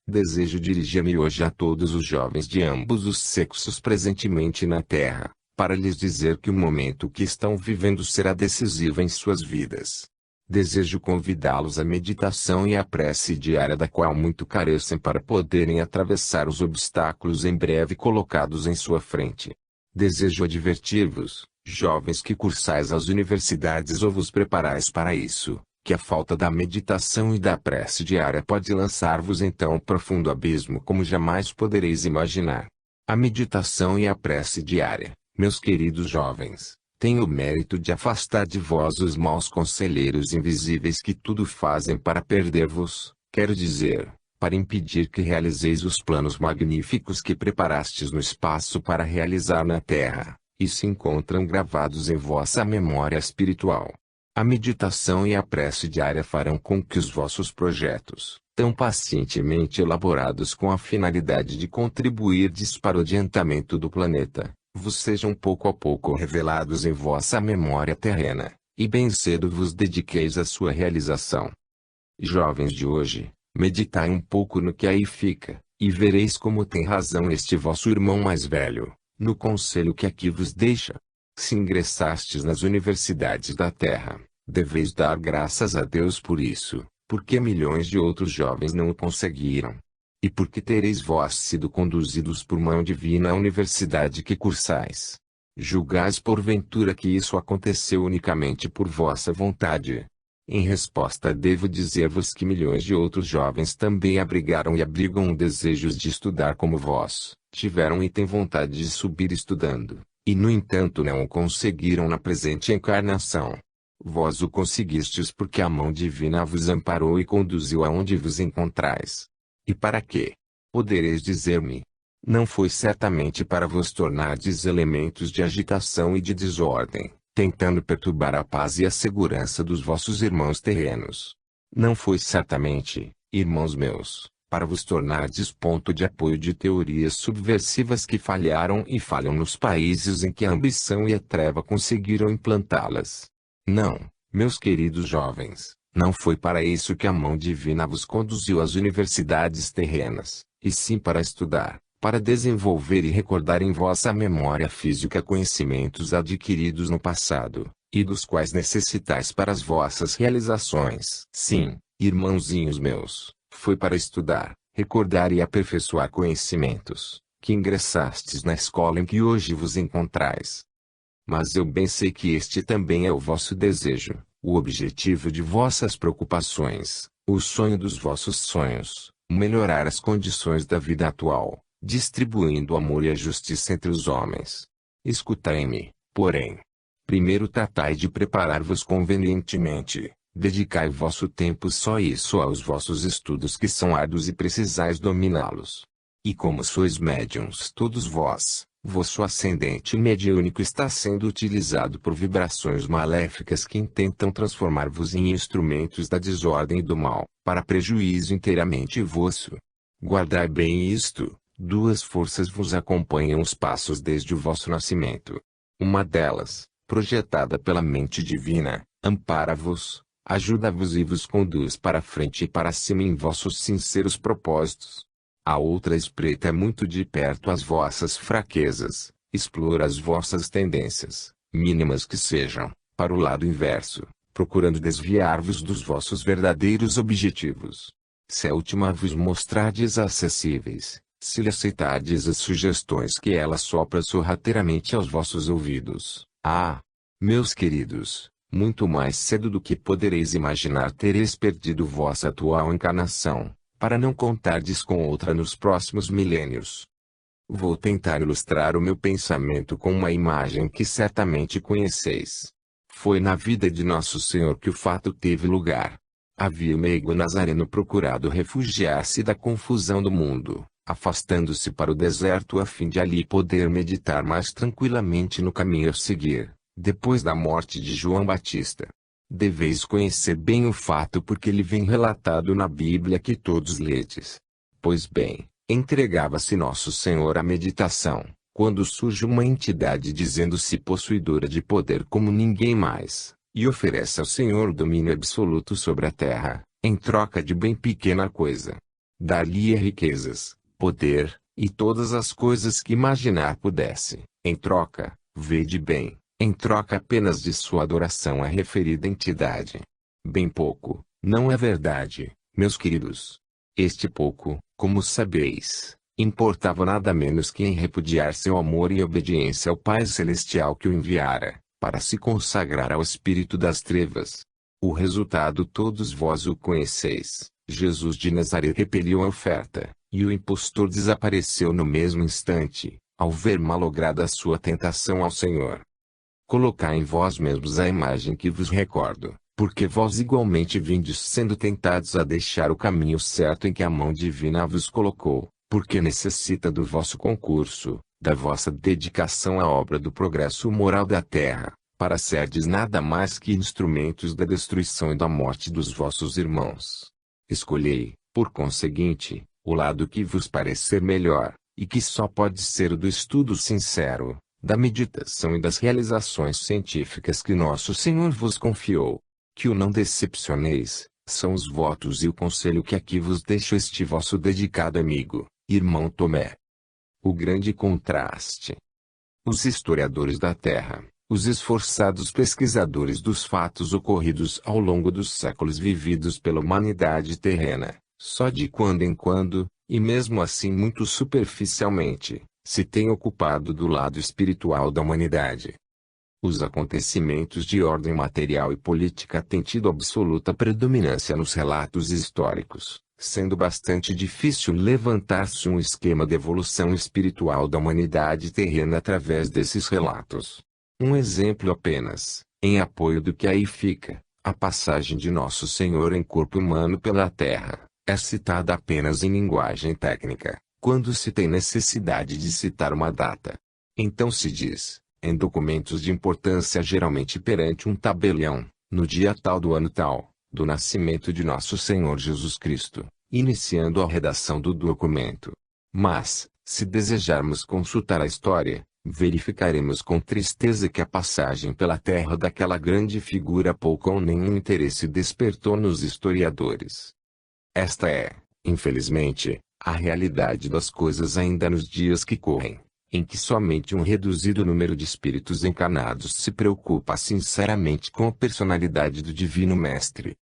Desejo dirigir-me hoje a todos os jovens de ambos os sexos presentemente na Terra, para lhes dizer que o momento que estão vivendo será decisivo em suas vidas. Desejo convidá-los à meditação e à prece diária da qual muito carecem para poderem atravessar os obstáculos em breve colocados em sua frente. Desejo advertir-vos, jovens que cursais as universidades ou vos preparais para isso, que a falta da meditação e da prece diária pode lançar-vos em tão profundo abismo como jamais podereis imaginar. A meditação e a prece diária, meus queridos jovens, tem o mérito de afastar de vós os maus conselheiros invisíveis que tudo fazem para perder-vos, quero dizer, para impedir que realizeis os planos magníficos que preparastes no espaço para realizar na Terra, e se encontram gravados em vossa memória espiritual. A meditação e a prece diária farão com que os vossos projetos, tão pacientemente elaborados com a finalidade de contribuir para o adiantamento do planeta, vos sejam pouco a pouco revelados em vossa memória terrena, e bem cedo vos dediqueis à sua realização. Jovens de hoje, meditai um pouco no que aí fica, e vereis como tem razão este vosso irmão mais velho, no conselho que aqui vos deixa. Se ingressastes nas universidades da Terra, deveis dar graças a Deus por isso, porque milhões de outros jovens não o conseguiram. E porque tereis vós sido conduzidos por mão divina à universidade que cursais. Julgais porventura que isso aconteceu unicamente por vossa vontade? Em resposta devo dizer-vos que milhões de outros jovens também abrigaram e abrigam desejos de estudar como vós, tiveram e têm vontade de subir estudando, e no entanto não o conseguiram na presente encarnação. Vós o conseguistes porque a mão divina vos amparou e conduziu aonde vos encontrais. E para quê? Podereis dizer-me. Não foi certamente para vos tornardes elementos de agitação e de desordem, tentando perturbar a paz e a segurança dos vossos irmãos terrenos. Não foi certamente, irmãos meus, para vos tornardes ponto de apoio de teorias subversivas que falharam e falham nos países em que a ambição e a treva conseguiram implantá-las. Não, meus queridos jovens, não foi para isso que a mão divina vos conduziu às universidades terrenas, e sim para estudar, para desenvolver e recordar em vossa memória física conhecimentos adquiridos no passado, e dos quais necessitais para as vossas realizações. Sim, irmãozinhos meus, foi para estudar, recordar e aperfeiçoar conhecimentos, que ingressastes na escola em que hoje vos encontrais. Mas eu bem sei que este também é o vosso desejo, o objetivo de vossas preocupações, o sonho dos vossos sonhos, melhorar as condições da vida atual, distribuindo o amor e a justiça entre os homens. Escutai-me, porém. Primeiro tratai de preparar-vos convenientemente, dedicai vosso tempo só isso aos vossos estudos que são árduos e precisais dominá-los. E como sois médiuns todos vós, vosso ascendente mediúnico está sendo utilizado por vibrações maléficas que intentam transformar-vos em instrumentos da desordem e do mal, para prejuízo inteiramente vosso. Guardai bem isto, duas forças vos acompanham os passos desde o vosso nascimento. Uma delas, projetada pela mente divina, ampara-vos, ajuda-vos e vos conduz para frente e para cima em vossos sinceros propósitos. A outra espreita muito de perto as vossas fraquezas, explora as vossas tendências, mínimas que sejam, para o lado inverso, procurando desviar-vos dos vossos verdadeiros objetivos. Se a última vos mostrardes acessíveis, se lhe aceitardes as sugestões que ela sopra sorrateiramente aos vossos ouvidos, meus queridos, muito mais cedo do que podereis imaginar tereis perdido vossa atual encarnação, para não contardes com outra nos próximos milênios. Vou tentar ilustrar o meu pensamento com uma imagem que certamente conheceis. Foi na vida de Nosso Senhor que o fato teve lugar. Havia o meigo Nazareno procurado refugiar-se da confusão do mundo, afastando-se para o deserto a fim de ali poder meditar mais tranquilamente no caminho a seguir, depois da morte de João Batista. Deveis conhecer bem o fato porque ele vem relatado na Bíblia que todos ledes. Pois bem, entregava-se Nosso Senhor à meditação, quando surge uma entidade dizendo-se possuidora de poder como ninguém mais, e oferece ao Senhor o domínio absoluto sobre a terra, em troca de bem pequena coisa. dar-lhe riquezas, poder, e todas as coisas que imaginar pudesse. Em troca, vede bem, em troca apenas de sua adoração à referida entidade. Bem pouco, não é verdade, meus queridos? Este pouco, como sabeis, importava nada menos que em repudiar seu amor e obediência ao Pai Celestial que o enviara, para se consagrar ao espírito das trevas. O resultado todos vós o conheceis. Jesus de Nazaré repeliu a oferta, e o impostor desapareceu no mesmo instante, ao ver malograda a sua tentação ao Senhor. Colocai em vós mesmos a imagem que vos recordo, porque vós igualmente vindes sendo tentados a deixar o caminho certo em que a mão divina vos colocou, porque necessita do vosso concurso, da vossa dedicação à obra do progresso moral da terra, para serdes nada mais que instrumentos da destruição e da morte dos vossos irmãos. Escolhei, por conseguinte, o lado que vos parecer melhor, e que só pode ser o do estudo sincero, da meditação e das realizações científicas que nosso Senhor vos confiou. Que o não decepcioneis, são os votos e o conselho que aqui vos deixo este vosso dedicado amigo, irmão Tomé. O grande contraste. Os historiadores da Terra, os esforçados pesquisadores dos fatos ocorridos ao longo dos séculos vividos pela humanidade terrena, só de quando em quando, e mesmo assim muito superficialmente, se têm ocupado do lado espiritual da humanidade. Os acontecimentos de ordem material e política têm tido absoluta predominância nos relatos históricos, sendo bastante difícil levantar-se um esquema de evolução espiritual da humanidade terrena através desses relatos. Um exemplo apenas, em apoio do que aí fica, a passagem de Nosso Senhor em corpo humano pela Terra, é citada apenas em linguagem técnica, quando se tem necessidade de citar uma data. Então se diz, em documentos de importância geralmente perante um tabelião, no dia tal do ano tal, do nascimento de Nosso Senhor Jesus Cristo, iniciando a redação do documento. Mas, se desejarmos consultar a história, verificaremos com tristeza que a passagem pela terra daquela grande figura pouco ou nenhum interesse despertou nos historiadores. Esta é, infelizmente, a realidade das coisas ainda nos dias que correm, em que somente um reduzido número de espíritos encarnados se preocupa sinceramente com a personalidade do Divino Mestre.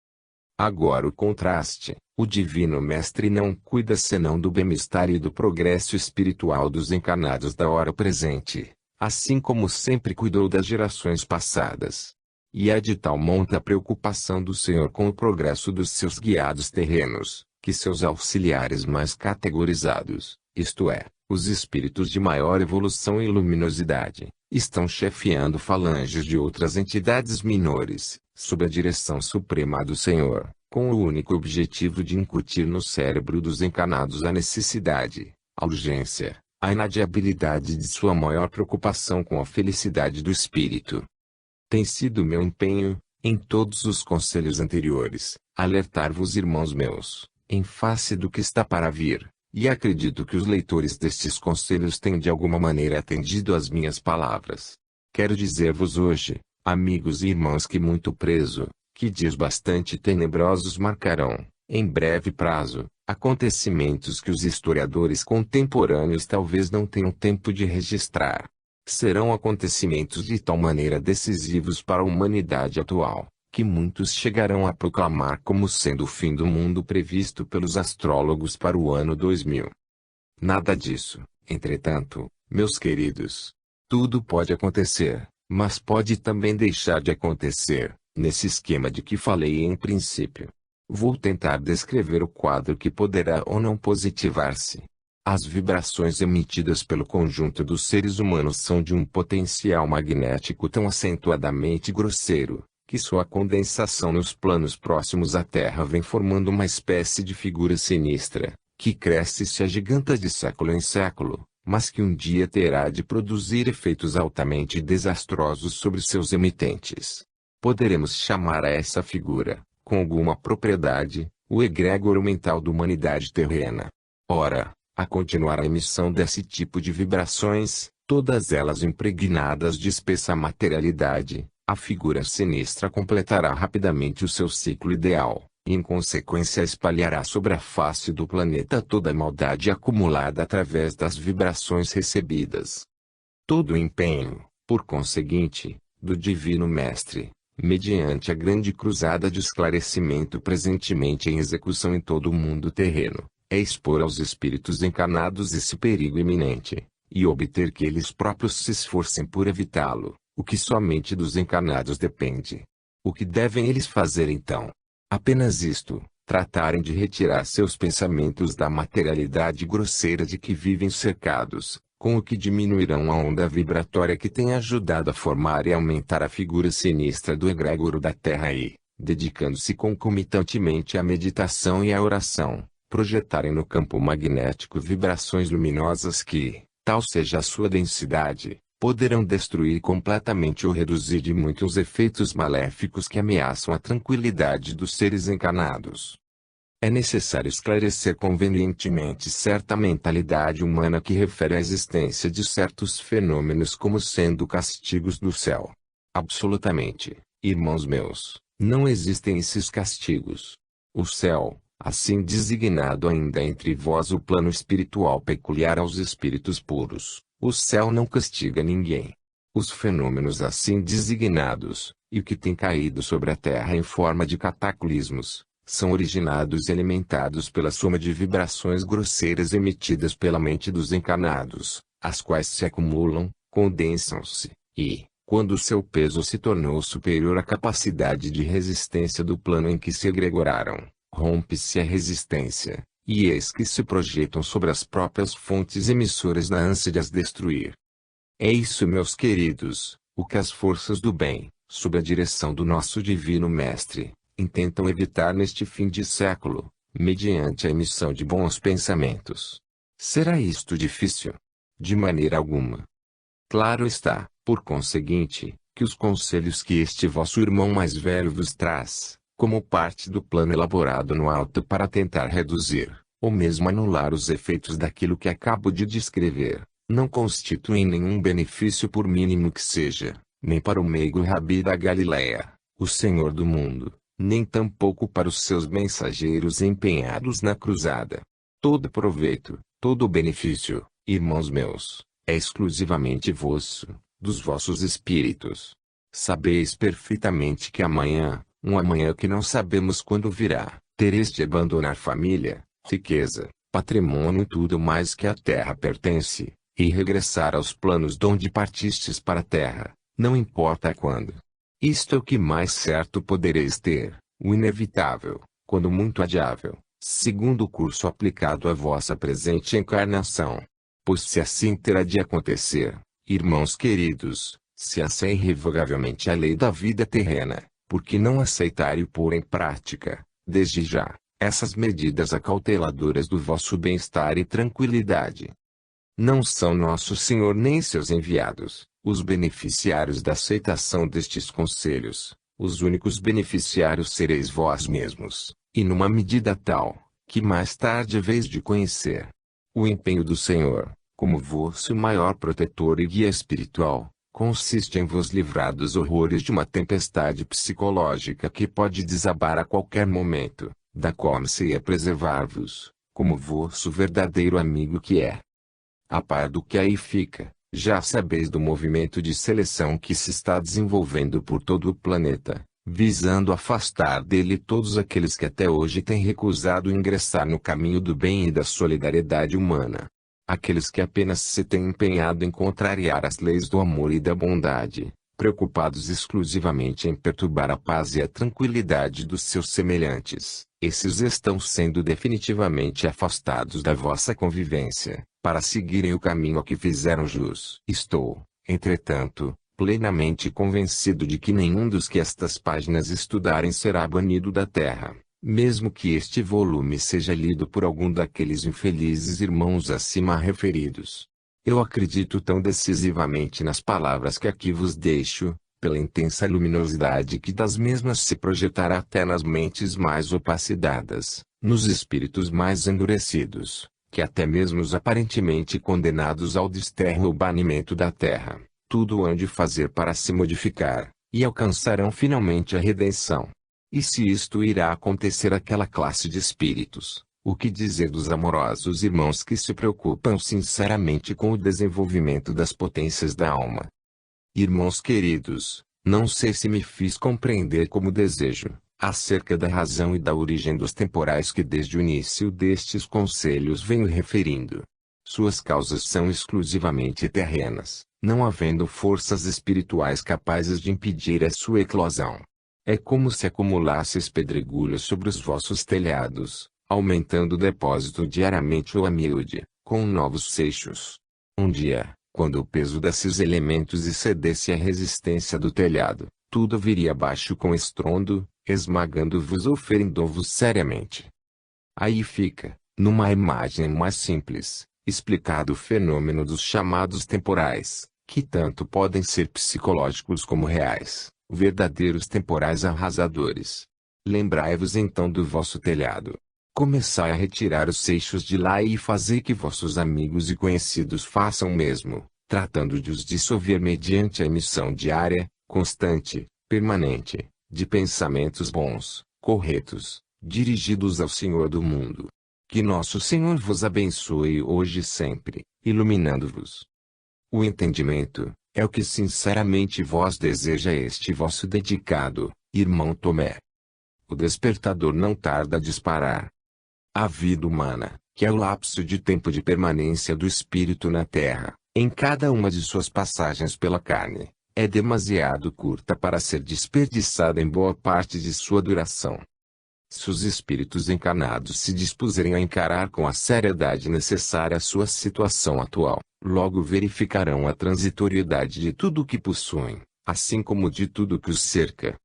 Agora o contraste, o Divino Mestre não cuida senão do bem-estar e do progresso espiritual dos encarnados da hora presente, assim como sempre cuidou das gerações passadas. E é de tal monta a preocupação do Senhor com o progresso dos seus guiados terrenos, que seus auxiliares mais categorizados, isto é, os espíritos de maior evolução e luminosidade, estão chefiando falanges de outras entidades menores, sob a direção suprema do Senhor, com o único objetivo de incutir no cérebro dos encarnados a necessidade, a urgência, a inadiabilidade de sua maior preocupação com a felicidade do espírito. Tem sido meu empenho, em todos os conselhos anteriores, alertar-vos, irmãos meus, em face do que está para vir, e acredito que os leitores destes conselhos têm de alguma maneira atendido às minhas palavras. Quero dizer-vos hoje, amigos e irmãos, que muito preso, que dias bastante tenebrosos marcarão, em breve prazo, acontecimentos que os historiadores contemporâneos talvez não tenham tempo de registrar. Serão acontecimentos de tal maneira decisivos para a humanidade atual, que muitos chegarão a proclamar como sendo o fim do mundo previsto pelos astrólogos para o ano 2000. Nada disso, entretanto, meus queridos. Tudo pode acontecer, mas pode também deixar de acontecer, nesse esquema de que falei em princípio. Vou tentar descrever o quadro que poderá ou não positivar-se. As vibrações emitidas pelo conjunto dos seres humanos são de um potencial magnético tão acentuadamente grosseiro, que sua condensação nos planos próximos à Terra vem formando uma espécie de figura sinistra, que cresce e se agiganta de século em século, mas que um dia terá de produzir efeitos altamente desastrosos sobre seus emitentes. Poderemos chamar a essa figura, com alguma propriedade, o egrégor mental da humanidade terrena. Ora, a continuar a emissão desse tipo de vibrações, todas elas impregnadas de espessa materialidade, a figura sinistra completará rapidamente o seu ciclo ideal, e em consequência espalhará sobre a face do planeta toda a maldade acumulada através das vibrações recebidas. Todo o empenho, por conseguinte, do Divino Mestre, mediante a grande cruzada de esclarecimento presentemente em execução em todo o mundo terreno, é expor aos espíritos encarnados esse perigo iminente, e obter que eles próprios se esforcem por evitá-lo, o que somente dos encarnados depende. O que devem eles fazer então? Apenas isto: tratarem de retirar seus pensamentos da materialidade grosseira de que vivem cercados, com o que diminuirão a onda vibratória que tem ajudado a formar e aumentar a figura sinistra do egrégoro da Terra e, dedicando-se concomitantemente à meditação e à oração, projetarem no campo magnético vibrações luminosas que, tal seja a sua densidade, poderão destruir completamente ou reduzir de muito os efeitos maléficos que ameaçam a tranquilidade dos seres encarnados. É necessário esclarecer convenientemente certa mentalidade humana que refere à existência de certos fenômenos como sendo castigos do céu. Absolutamente, irmãos meus, não existem esses castigos. O céu, assim designado ainda entre vós o plano espiritual peculiar aos espíritos puros, o céu não castiga ninguém. Os fenômenos assim designados, e o que tem caído sobre a Terra em forma de cataclismos, são originados e alimentados pela soma de vibrações grosseiras emitidas pela mente dos encarnados, as quais se acumulam, condensam-se, e, quando o seu peso se tornou superior à capacidade de resistência do plano em que se egregoraram, rompe-se a resistência, e eis que se projetam sobre as próprias fontes emissoras na ânsia de as destruir. É isso, meus queridos, o que as forças do bem, sob a direção do nosso Divino Mestre, intentam evitar neste fim de século, mediante a emissão de bons pensamentos. Será isto difícil? De maneira alguma. Claro está, por conseguinte, que os conselhos que este vosso irmão mais velho vos traz, como parte do plano elaborado no alto para tentar reduzir, ou mesmo anular os efeitos daquilo que acabo de descrever, não constituem nenhum benefício por mínimo que seja, nem para o meigo Rabi da Galileia, o Senhor do mundo, nem tampouco para os seus mensageiros empenhados na cruzada. Todo proveito, todo benefício, irmãos meus, é exclusivamente vosso, dos vossos espíritos. Sabeis perfeitamente que amanhã, um amanhã que não sabemos quando virá, tereis de abandonar família, riqueza, patrimônio e tudo mais que à terra pertence, e regressar aos planos donde partistes para a terra, não importa quando. Isto é o que mais certo podereis ter, o inevitável, quando muito adiável, segundo o curso aplicado à vossa presente encarnação. Pois se assim terá de acontecer, irmãos queridos, se essa é irrevogavelmente a lei da vida terrena, por que não aceitar e pôr em prática, desde já, essas medidas acauteladoras do vosso bem-estar e tranquilidade? Não são nosso Senhor nem seus enviados, os beneficiários da aceitação destes conselhos. Os únicos beneficiários sereis vós mesmos, e numa medida tal, que mais tarde haveis de conhecer. O empenho do Senhor, como vosso maior protetor e guia espiritual, consiste em vos livrar dos horrores de uma tempestade psicológica que pode desabar a qualquer momento, da qual anseia preservar-vos, como vosso verdadeiro amigo que é. A par do que aí fica, já sabeis do movimento de seleção que se está desenvolvendo por todo o planeta, visando afastar dele todos aqueles que até hoje têm recusado ingressar no caminho do bem e da solidariedade humana. Aqueles que apenas se têm empenhado em contrariar as leis do amor e da bondade, preocupados exclusivamente em perturbar a paz e a tranquilidade dos seus semelhantes, esses estão sendo definitivamente afastados da vossa convivência, para seguirem o caminho a que fizeram jus. Estou, entretanto, plenamente convencido de que nenhum dos que estas páginas estudarem será banido da terra, mesmo que este volume seja lido por algum daqueles infelizes irmãos acima referidos. Eu acredito tão decisivamente nas palavras que aqui vos deixo, pela intensa luminosidade que das mesmas se projetará até nas mentes mais opacidadas, nos espíritos mais endurecidos, que até mesmo os aparentemente condenados ao desterro ou banimento da terra, tudo hão de fazer para se modificar, e alcançarão finalmente a redenção. E se isto irá acontecer àquela classe de espíritos, o que dizer dos amorosos irmãos que se preocupam sinceramente com o desenvolvimento das potências da alma? Irmãos queridos, não sei se me fiz compreender como desejo, acerca da razão e da origem dos temporais que desde o início destes conselhos venho referindo. Suas causas são exclusivamente terrenas, não havendo forças espirituais capazes de impedir a sua eclosão. É como se acumulasses pedregulhos sobre os vossos telhados, aumentando o depósito diariamente ou a miúde, com novos seixos. Um dia, quando o peso desses elementos excedesse a resistência do telhado, tudo viria abaixo com estrondo, esmagando-vos ou ferindo-vos seriamente. Aí fica, numa imagem mais simples, explicado o fenômeno dos chamados temporais, que tanto podem ser psicológicos como reais, verdadeiros temporais arrasadores. Lembrai-vos então do vosso telhado. Começai a retirar os seixos de lá e fazei que vossos amigos e conhecidos façam o mesmo, tratando de os dissolver mediante a emissão diária, constante, permanente, de pensamentos bons, corretos, dirigidos ao Senhor do mundo. Que nosso Senhor vos abençoe hoje e sempre, iluminando-vos. O entendimento, é o que sinceramente vós deseja este vosso dedicado, irmão Tomé. O despertador não tarda a disparar. A vida humana, que é o lapso de tempo de permanência do espírito na Terra, em cada uma de suas passagens pela carne, é demasiado curta para ser desperdiçada em boa parte de sua duração. Se os espíritos encarnados se dispuserem a encarar com a seriedade necessária a sua situação atual, logo verificarão a transitoriedade de tudo o que possuem, assim como de tudo que os cerca.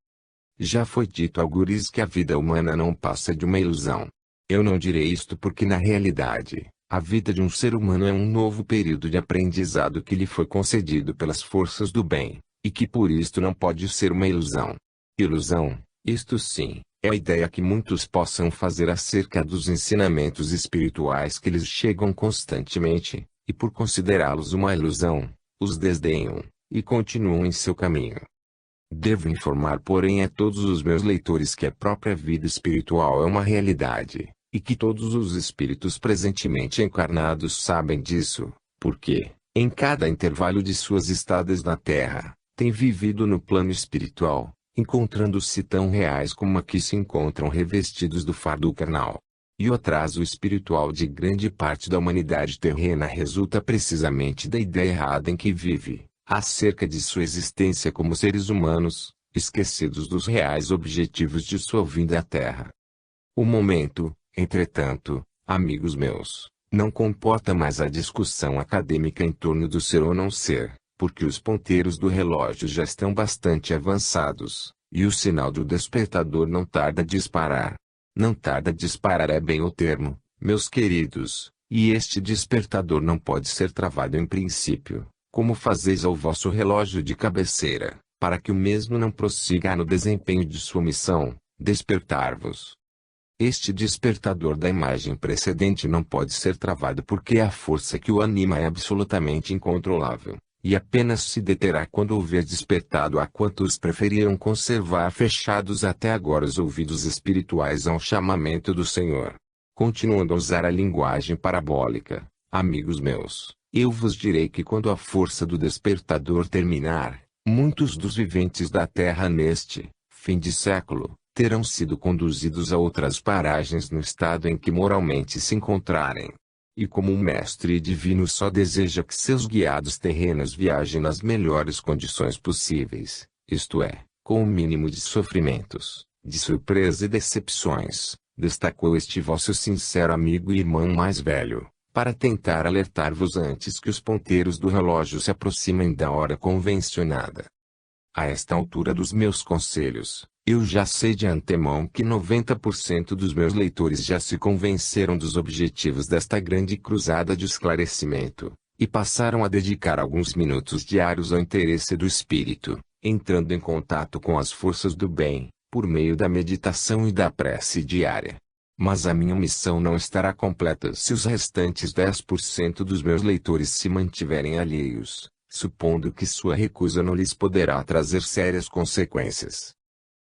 Já foi dito algures que a vida humana não passa de uma ilusão. Eu não direi isto porque na realidade, a vida de um ser humano é um novo período de aprendizado que lhe foi concedido pelas forças do bem, e que por isto não pode ser uma ilusão. Ilusão, isto sim, é a ideia que muitos possam fazer acerca dos ensinamentos espirituais que lhes chegam constantemente, e por considerá-los uma ilusão, os desdenham, e continuam em seu caminho. Devo informar porém a todos os meus leitores que a própria vida espiritual é uma realidade, e que todos os espíritos presentemente encarnados sabem disso, porque, em cada intervalo de suas estadas na Terra, têm vivido no plano espiritual, encontrando-se tão reais como aqui se encontram revestidos do fardo carnal. E o atraso espiritual de grande parte da humanidade terrena resulta precisamente da ideia errada em que vive, acerca de sua existência como seres humanos, esquecidos dos reais objetivos de sua vinda à Terra. O momento, entretanto, amigos meus, não comporta mais a discussão acadêmica em torno do ser ou não ser, porque os ponteiros do relógio já estão bastante avançados, e o sinal do despertador não tarda a disparar. Não tarda a disparar é bem o termo, meus queridos, e este despertador não pode ser travado em princípio, como fazeis ao vosso relógio de cabeceira, para que o mesmo não prossiga no desempenho de sua missão, despertar-vos. Este despertador da imagem precedente não pode ser travado porque a força que o anima é absolutamente incontrolável, e apenas se deterá quando houver despertado a quantos preferiram conservar fechados até agora os ouvidos espirituais ao chamamento do Senhor. Continuando a usar a linguagem parabólica, amigos meus, eu vos direi que quando a força do despertador terminar, muitos dos viventes da Terra neste fim de século terão sido conduzidos a outras paragens no estado em que moralmente se encontrarem. E como o Mestre Divino só deseja que seus guiados terrenos viajem nas melhores condições possíveis, isto é, com o mínimo de sofrimentos, de surpresa e decepções, destacou este vosso sincero amigo e irmão mais velho, para tentar alertar-vos antes que os ponteiros do relógio se aproximem da hora convencionada. A esta altura dos meus conselhos, eu já sei de antemão que 90% dos meus leitores já se convenceram dos objetivos desta grande cruzada de esclarecimento, e passaram a dedicar alguns minutos diários ao interesse do espírito, entrando em contato com as forças do bem, por meio da meditação e da prece diária. Mas a minha missão não estará completa se os restantes 10% dos meus leitores se mantiverem alheios, supondo que sua recusa não lhes poderá trazer sérias consequências.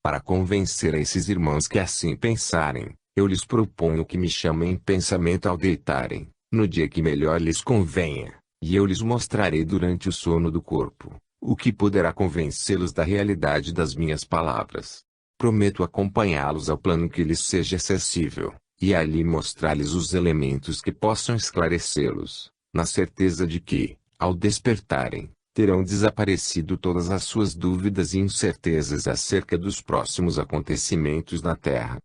Para convencer a esses irmãos que assim pensarem, eu lhes proponho que me chamem em pensamento ao deitarem, no dia que melhor lhes convenha, e eu lhes mostrarei durante o sono do corpo, o que poderá convencê-los da realidade das minhas palavras. Prometo acompanhá-los ao plano que lhes seja acessível, e ali mostrar-lhes os elementos que possam esclarecê-los, na certeza de que, ao despertarem, terão desaparecido todas as suas dúvidas e incertezas acerca dos próximos acontecimentos na Terra.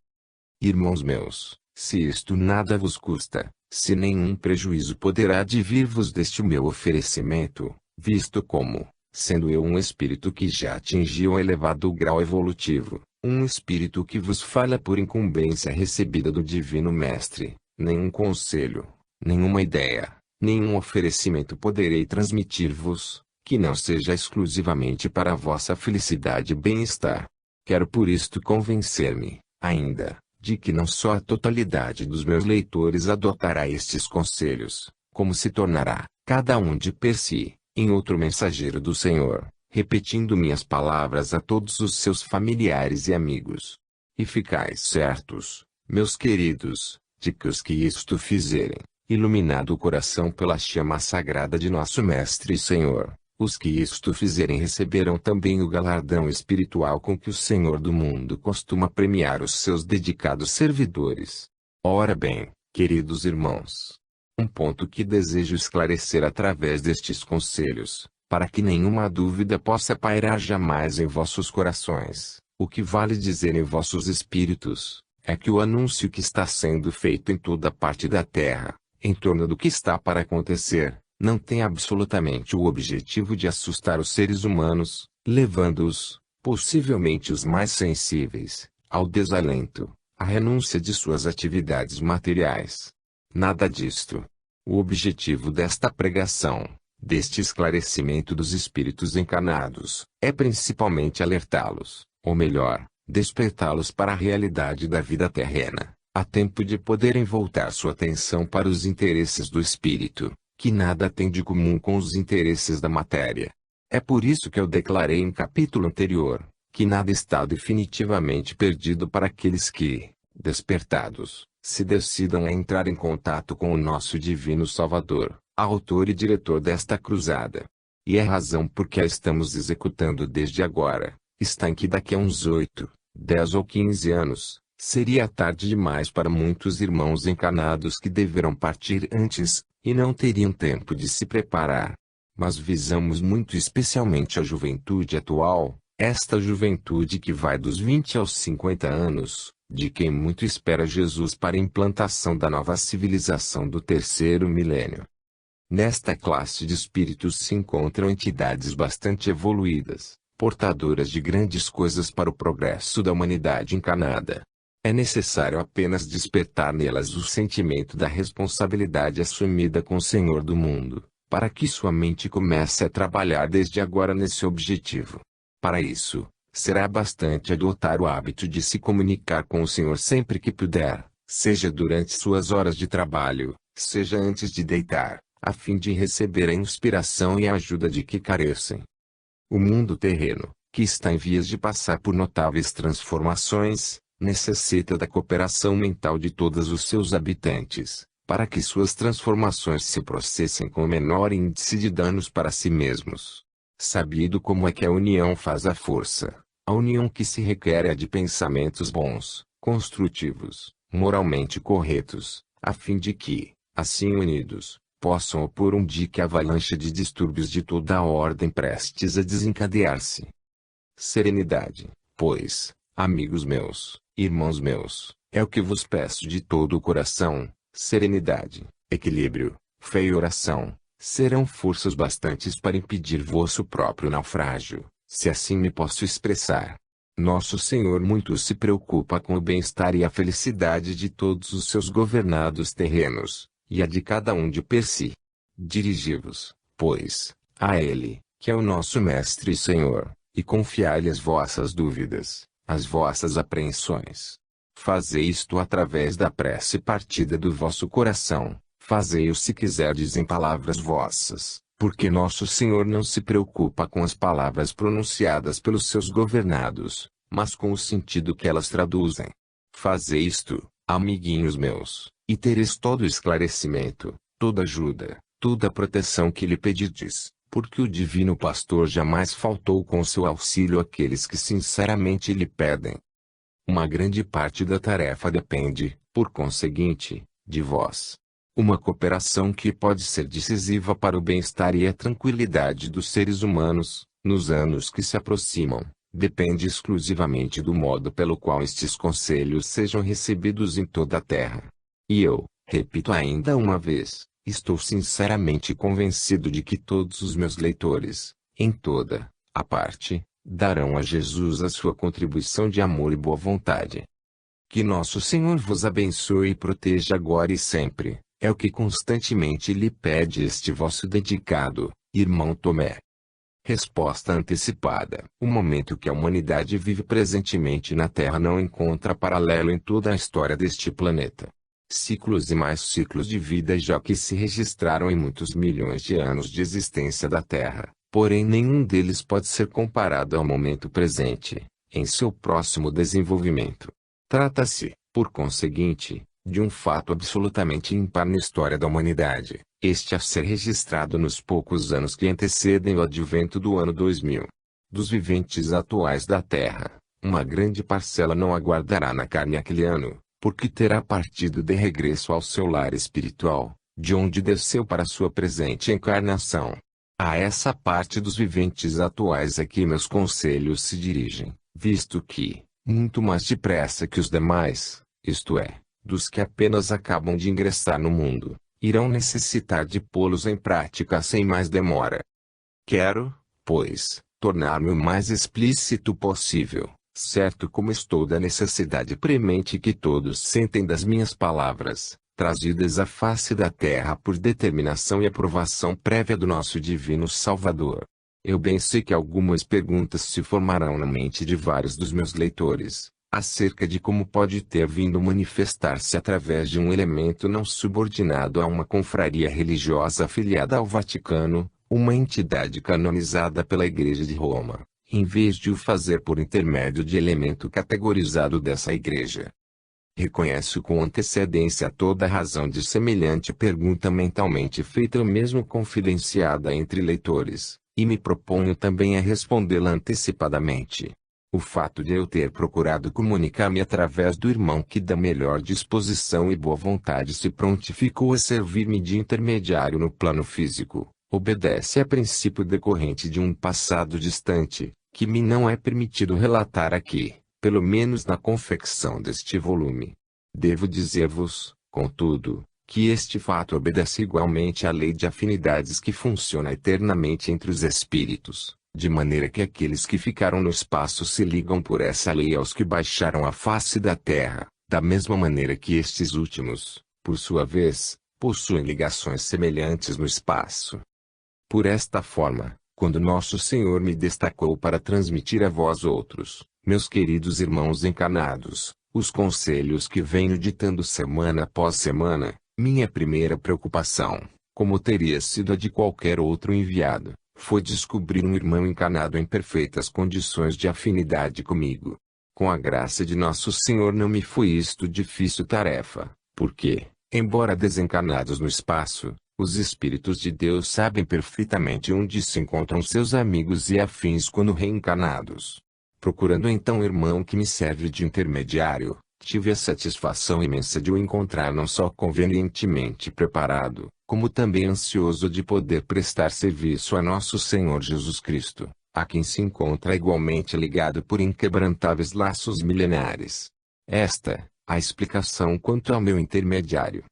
Irmãos meus, se isto nada vos custa, se nenhum prejuízo poderá advir-vos deste meu oferecimento, visto como, sendo eu um espírito que já atingiu um elevado grau evolutivo, um espírito que vos fala por incumbência recebida do Divino Mestre, nenhum conselho, nenhuma ideia, nenhum oferecimento poderei transmitir-vos, que não seja exclusivamente para a vossa felicidade e bem-estar. Quero por isto convencer-me, ainda, de que não só a totalidade dos meus leitores adotará estes conselhos, como se tornará, cada um de per si, em outro mensageiro do Senhor, repetindo minhas palavras a todos os seus familiares e amigos. E ficais certos, meus queridos, de que os que isto fizerem, iluminado o coração pela chama sagrada de nosso Mestre e Senhor, os que isto fizerem receberão também o galardão espiritual com que o Senhor do mundo costuma premiar os seus dedicados servidores. Ora bem, queridos irmãos, um ponto que desejo esclarecer através destes conselhos, para que nenhuma dúvida possa pairar jamais em vossos corações, o que vale dizer em vossos espíritos, é que o anúncio que está sendo feito em toda parte da terra, em torno do que está para acontecer, não tem absolutamente o objetivo de assustar os seres humanos, levando-os, possivelmente os mais sensíveis, ao desalento, à renúncia de suas atividades materiais. Nada disto. O objetivo desta pregação, deste esclarecimento dos espíritos encarnados, é principalmente alertá-los, ou melhor, despertá-los para a realidade da vida terrena, a tempo de poderem voltar sua atenção para os interesses do espírito, que nada tem de comum com os interesses da matéria. É por isso que eu declarei em capítulo anterior, que nada está definitivamente perdido para aqueles que, despertados, se decidam a entrar em contato com o nosso Divino Salvador, autor e diretor desta cruzada. E a razão por que a estamos executando desde agora, está em que daqui a uns 8, 10 ou 15 anos, seria tarde demais para muitos irmãos encarnados que deverão partir antes, e não teriam tempo de se preparar. Mas visamos muito especialmente a juventude atual, esta juventude que vai dos 20 aos 50 anos, de quem muito espera Jesus para a implantação da nova civilização do terceiro milênio. Nesta classe de espíritos se encontram entidades bastante evoluídas, portadoras de grandes coisas para o progresso da humanidade encarnada. É necessário apenas despertar nelas o sentimento da responsabilidade assumida com o Senhor do mundo, para que sua mente comece a trabalhar desde agora nesse objetivo. Para isso, será bastante adotar o hábito de se comunicar com o Senhor sempre que puder, seja durante suas horas de trabalho, seja antes de deitar, a fim de receber a inspiração e a ajuda de que carecem. O mundo terreno, que está em vias de passar por notáveis transformações, necessita da cooperação mental de todos os seus habitantes, para que suas transformações se processem com o menor índice de danos para si mesmos. Sabido como é que a união faz a força, a união que se requer é a de pensamentos bons, construtivos, moralmente corretos, a fim de que, assim unidos, possam opor um dique avalanche de distúrbios de toda a ordem prestes a desencadear-se. Serenidade, pois, amigos meus, irmãos meus, é o que vos peço de todo o coração. Serenidade, equilíbrio, fé e oração, serão forças bastantes para impedir vosso próprio naufrágio, se assim me posso expressar. Nosso Senhor muito se preocupa com o bem-estar e a felicidade de todos os seus governados terrenos, e a de cada um de per si. Dirigi-vos, pois, a Ele, que é o nosso Mestre e Senhor, e confiai-lhe as vossas dúvidas, as vossas apreensões. Fazei isto através da prece partida do vosso coração, fazei-o se quiserdes em palavras vossas, porque nosso Senhor não se preocupa com as palavras pronunciadas pelos seus governados, mas com o sentido que elas traduzem. Fazei isto, amiguinhos meus, e tereis todo o esclarecimento, toda ajuda, toda a proteção que lhe pedides, porque o divino pastor jamais faltou com seu auxílio àqueles que sinceramente lhe pedem. Uma grande parte da tarefa depende, por conseguinte, de vós. Uma cooperação que pode ser decisiva para o bem-estar e a tranquilidade dos seres humanos, nos anos que se aproximam, depende exclusivamente do modo pelo qual estes conselhos sejam recebidos em toda a terra. E eu, repito ainda uma vez, estou sinceramente convencido de que todos os meus leitores, em toda a parte, darão a Jesus a sua contribuição de amor e boa vontade. Que nosso Senhor vos abençoe e proteja agora e sempre, é o que constantemente lhe pede este vosso dedicado, irmão Tomé. Resposta antecipada. O momento que a humanidade vive presentemente na Terra não encontra paralelo em toda a história deste planeta. Ciclos e mais ciclos de vida já que se registraram em muitos milhões de anos de existência da Terra, porém nenhum deles pode ser comparado ao momento presente, em seu próximo desenvolvimento. Trata-se, por conseguinte, de um fato absolutamente ímpar na história da humanidade, este a ser registrado nos poucos anos que antecedem o advento do ano 2000. Dos viventes atuais da Terra, uma grande parcela não aguardará na carne aquele ano, porque terá partido de regresso ao seu lar espiritual, de onde desceu para sua presente encarnação. A essa parte dos viventes atuais é que meus conselhos se dirigem, visto que, muito mais depressa que os demais, isto é, dos que apenas acabam de ingressar no mundo, irão necessitar de pô-los em prática sem mais demora. Quero, pois, tornar-me o mais explícito possível, certo como estou da necessidade premente que todos sentem das minhas palavras, trazidas à face da terra por determinação e aprovação prévia do nosso divino Salvador. Eu bem sei que algumas perguntas se formarão na mente de vários dos meus leitores, acerca de como pode ter vindo manifestar-se através de um elemento não subordinado a uma confraria religiosa afiliada ao Vaticano, uma entidade canonizada pela Igreja de Roma, em vez de o fazer por intermédio de elemento categorizado dessa Igreja. Reconheço com antecedência toda a razão de semelhante pergunta mentalmente feita ou mesmo confidenciada entre leitores, e me proponho também a respondê-la antecipadamente. O fato de eu ter procurado comunicar-me através do irmão que da melhor disposição e boa vontade se prontificou a servir-me de intermediário no plano físico, obedece a princípio decorrente de um passado distante, que me não é permitido relatar aqui, pelo menos na confecção deste volume. Devo dizer-vos, contudo, que este fato obedece igualmente à lei de afinidades que funciona eternamente entre os espíritos, de maneira que aqueles que ficaram no espaço se ligam por essa lei aos que baixaram a face da terra, da mesma maneira que estes últimos, por sua vez, possuem ligações semelhantes no espaço. Por esta forma, quando Nosso Senhor me destacou para transmitir a vós outros, meus queridos irmãos encarnados, os conselhos que venho ditando semana após semana, minha primeira preocupação, como teria sido a de qualquer outro enviado, foi descobrir um irmão encarnado em perfeitas condições de afinidade comigo. Com a graça de Nosso Senhor não me foi isto difícil tarefa, porque, embora desencarnados no espaço, os Espíritos de Deus sabem perfeitamente onde se encontram seus amigos e afins quando reencarnados. Procurando então um irmão que me serve de intermediário, tive a satisfação imensa de o encontrar não só convenientemente preparado, como também ansioso de poder prestar serviço a Nosso Senhor Jesus Cristo, a quem se encontra igualmente ligado por inquebrantáveis laços milenares. Esta, a explicação quanto ao meu intermediário.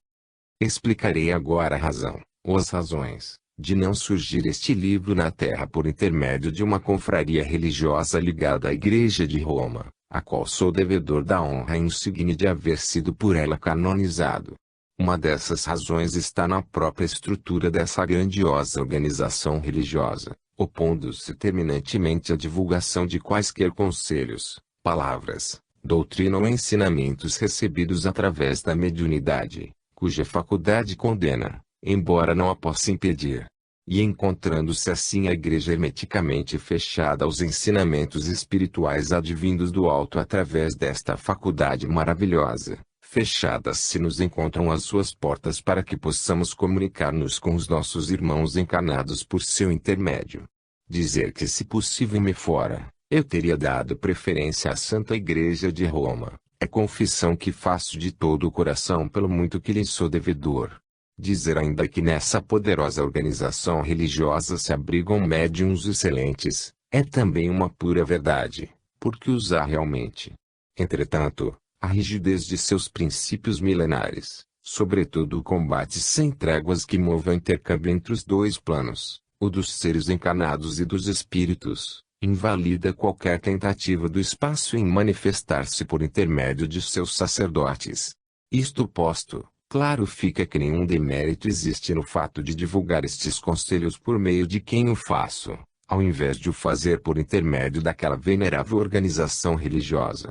Explicarei agora a razão, ou as razões, de não surgir este livro na Terra por intermédio de uma confraria religiosa ligada à Igreja de Roma, a qual sou devedor da honra insigne de haver sido por ela canonizado. Uma dessas razões está na própria estrutura dessa grandiosa organização religiosa, opondo-se terminantemente à divulgação de quaisquer conselhos, palavras, doutrina ou ensinamentos recebidos através da mediunidade, cuja faculdade condena, embora não a possa impedir. E encontrando-se assim a igreja hermeticamente fechada aos ensinamentos espirituais advindos do alto através desta faculdade maravilhosa, fechadas se nos encontram as suas portas para que possamos comunicar-nos com os nossos irmãos encarnados por seu intermédio. Dizer que se possível me fora, eu teria dado preferência à Santa Igreja de Roma, é confissão que faço de todo o coração pelo muito que lhe sou devedor. Dizer ainda que nessa poderosa organização religiosa se abrigam médiuns excelentes, é também uma pura verdade, porque os há realmente. Entretanto, a rigidez de seus princípios milenares, sobretudo o combate sem tréguas que move o intercâmbio entre os dois planos, o dos seres encarnados e dos espíritos, invalida qualquer tentativa do espaço em manifestar-se por intermédio de seus sacerdotes. Isto posto, claro fica que nenhum demérito existe no fato de divulgar estes conselhos por meio de quem o faço, ao invés de o fazer por intermédio daquela venerável organização religiosa.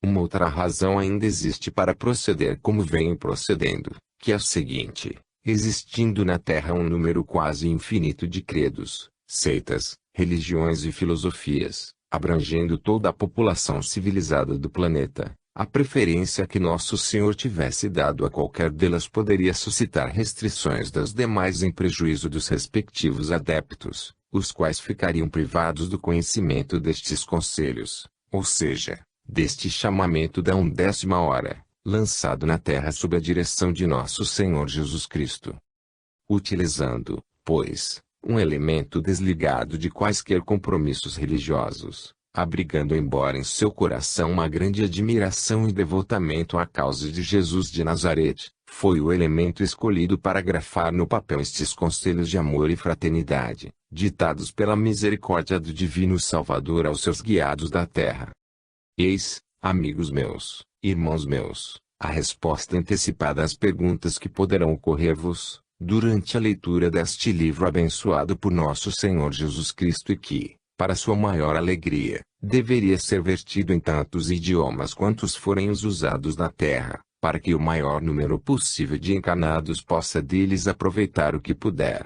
Uma outra razão ainda existe para proceder como venho procedendo, que é a seguinte: existindo na Terra um número quase infinito de credos, seitas, religiões e filosofias, abrangendo toda a população civilizada do planeta, a preferência que Nosso Senhor tivesse dado a qualquer delas poderia suscitar restrições das demais em prejuízo dos respectivos adeptos, os quais ficariam privados do conhecimento destes conselhos, ou seja, deste chamamento da 11ª hora, lançado na terra sob a direção de Nosso Senhor Jesus Cristo. Utilizando, pois, um elemento desligado de quaisquer compromissos religiosos, abrigando embora em seu coração uma grande admiração e devotamento à causa de Jesus de Nazaré, foi o elemento escolhido para grafar no papel estes conselhos de amor e fraternidade, ditados pela misericórdia do Divino Salvador aos seus guiados da terra. Eis, amigos meus, irmãos meus, a resposta antecipada às perguntas que poderão ocorrer-vos, durante a leitura deste livro abençoado por Nosso Senhor Jesus Cristo e que, para sua maior alegria, deveria ser vertido em tantos idiomas quantos forem os usados na terra, para que o maior número possível de encarnados possa deles aproveitar o que puder.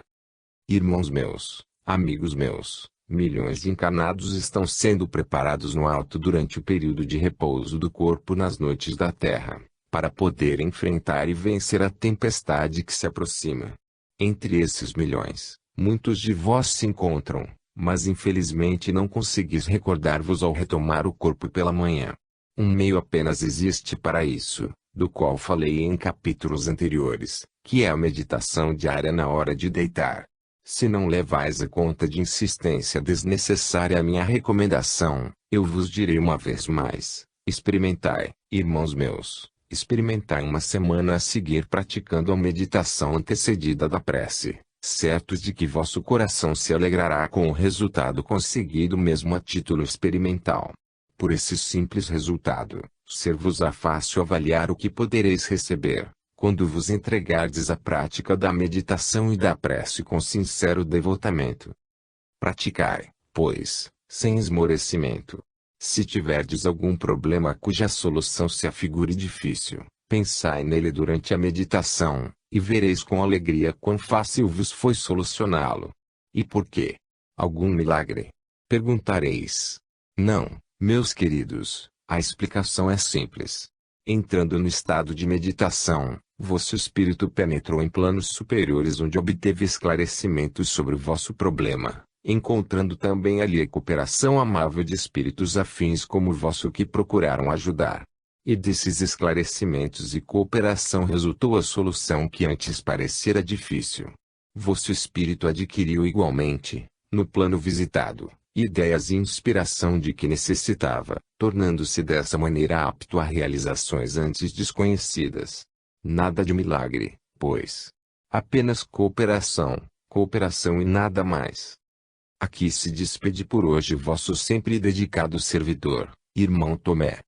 Irmãos meus, amigos meus, milhões de encarnados estão sendo preparados no alto durante o período de repouso do corpo nas noites da terra, para poder enfrentar e vencer a tempestade que se aproxima. Entre esses milhões, muitos de vós se encontram, mas infelizmente não conseguis recordar-vos ao retomar o corpo pela manhã. Um meio apenas existe para isso, do qual falei em capítulos anteriores, que é a meditação diária na hora de deitar. Se não levais a conta de insistência desnecessária a minha recomendação, eu vos direi uma vez mais: experimentai, irmãos meus, experimentai uma semana a seguir praticando a meditação antecedida da prece, certos de que vosso coração se alegrará com o resultado conseguido mesmo a título experimental. Por esse simples resultado, ser-vos-á fácil avaliar o que podereis receber, quando vos entregardes à prática da meditação e da prece com sincero devotamento. Praticai, pois, sem esmorecimento. Se tiverdes algum problema cuja solução se afigure difícil, pensai nele durante a meditação, e vereis com alegria quão fácil vos foi solucioná-lo. E por quê? Algum milagre? Perguntareis. Não, meus queridos, a explicação é simples. Entrando no estado de meditação, vosso espírito penetrou em planos superiores onde obteve esclarecimentos sobre o vosso problema, encontrando também ali a cooperação amável de espíritos afins como o vosso que procuraram ajudar. E desses esclarecimentos e cooperação resultou a solução que antes parecera difícil. Vosso espírito adquiriu igualmente, no plano visitado, ideias e inspiração de que necessitava, tornando-se dessa maneira apto a realizações antes desconhecidas. Nada de milagre, pois. Apenas cooperação, cooperação e nada mais. Aqui se despede por hoje vosso sempre dedicado servidor, irmão Tomé.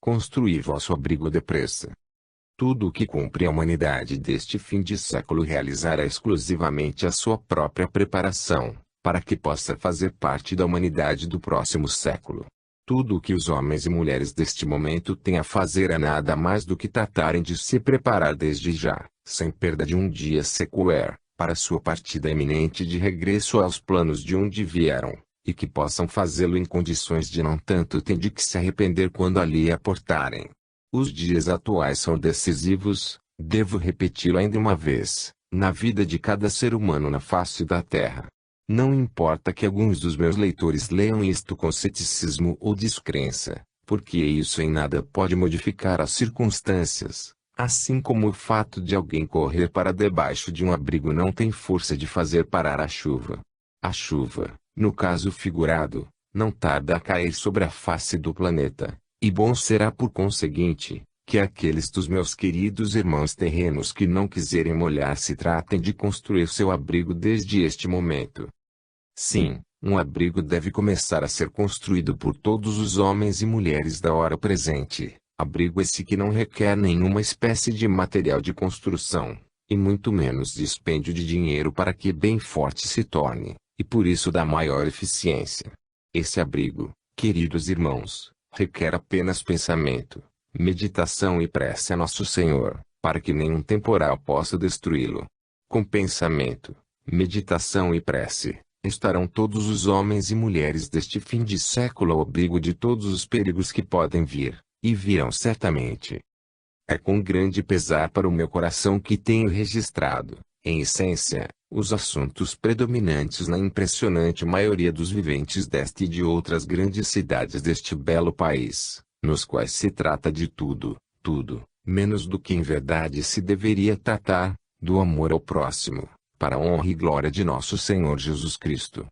Construí vosso abrigo depressa. Tudo o que cumpre a humanidade deste fim de século realizará exclusivamente a sua própria preparação, para que possa fazer parte da humanidade do próximo século. Tudo o que os homens e mulheres deste momento têm a fazer é nada mais do que tratarem de se preparar desde já, sem perda de um dia sequer, para sua partida iminente de regresso aos planos de onde vieram, e que possam fazê-lo em condições de não tanto ter de que se arrepender quando ali aportarem. Os dias atuais são decisivos, devo repeti-lo ainda uma vez, na vida de cada ser humano na face da terra. Não importa que alguns dos meus leitores leiam isto com ceticismo ou descrença, porque isso em nada pode modificar as circunstâncias, assim como o fato de alguém correr para debaixo de um abrigo não tem força de fazer parar a chuva. A chuva, no caso figurado, não tarda a cair sobre a face do planeta, e bom será por conseguinte, que aqueles dos meus queridos irmãos terrenos que não quiserem molhar-se tratem de construir seu abrigo desde este momento. Sim, um abrigo deve começar a ser construído por todos os homens e mulheres da hora presente, abrigo esse que não requer nenhuma espécie de material de construção, e muito menos dispêndio de dinheiro para que bem forte se torne, e por isso dá maior eficiência. Esse abrigo, queridos irmãos, requer apenas pensamento, meditação e prece a Nosso Senhor, para que nenhum temporal possa destruí-lo. Com pensamento, meditação e prece, estarão todos os homens e mulheres deste fim de século ao abrigo de todos os perigos que podem vir, e virão certamente. É com grande pesar para o meu coração que tenho registrado, em essência, os assuntos predominantes na impressionante maioria dos viventes desta e de outras grandes cidades deste belo país, nos quais se trata de tudo, menos do que em verdade se deveria tratar, do amor ao próximo, para a honra e glória de nosso Senhor Jesus Cristo.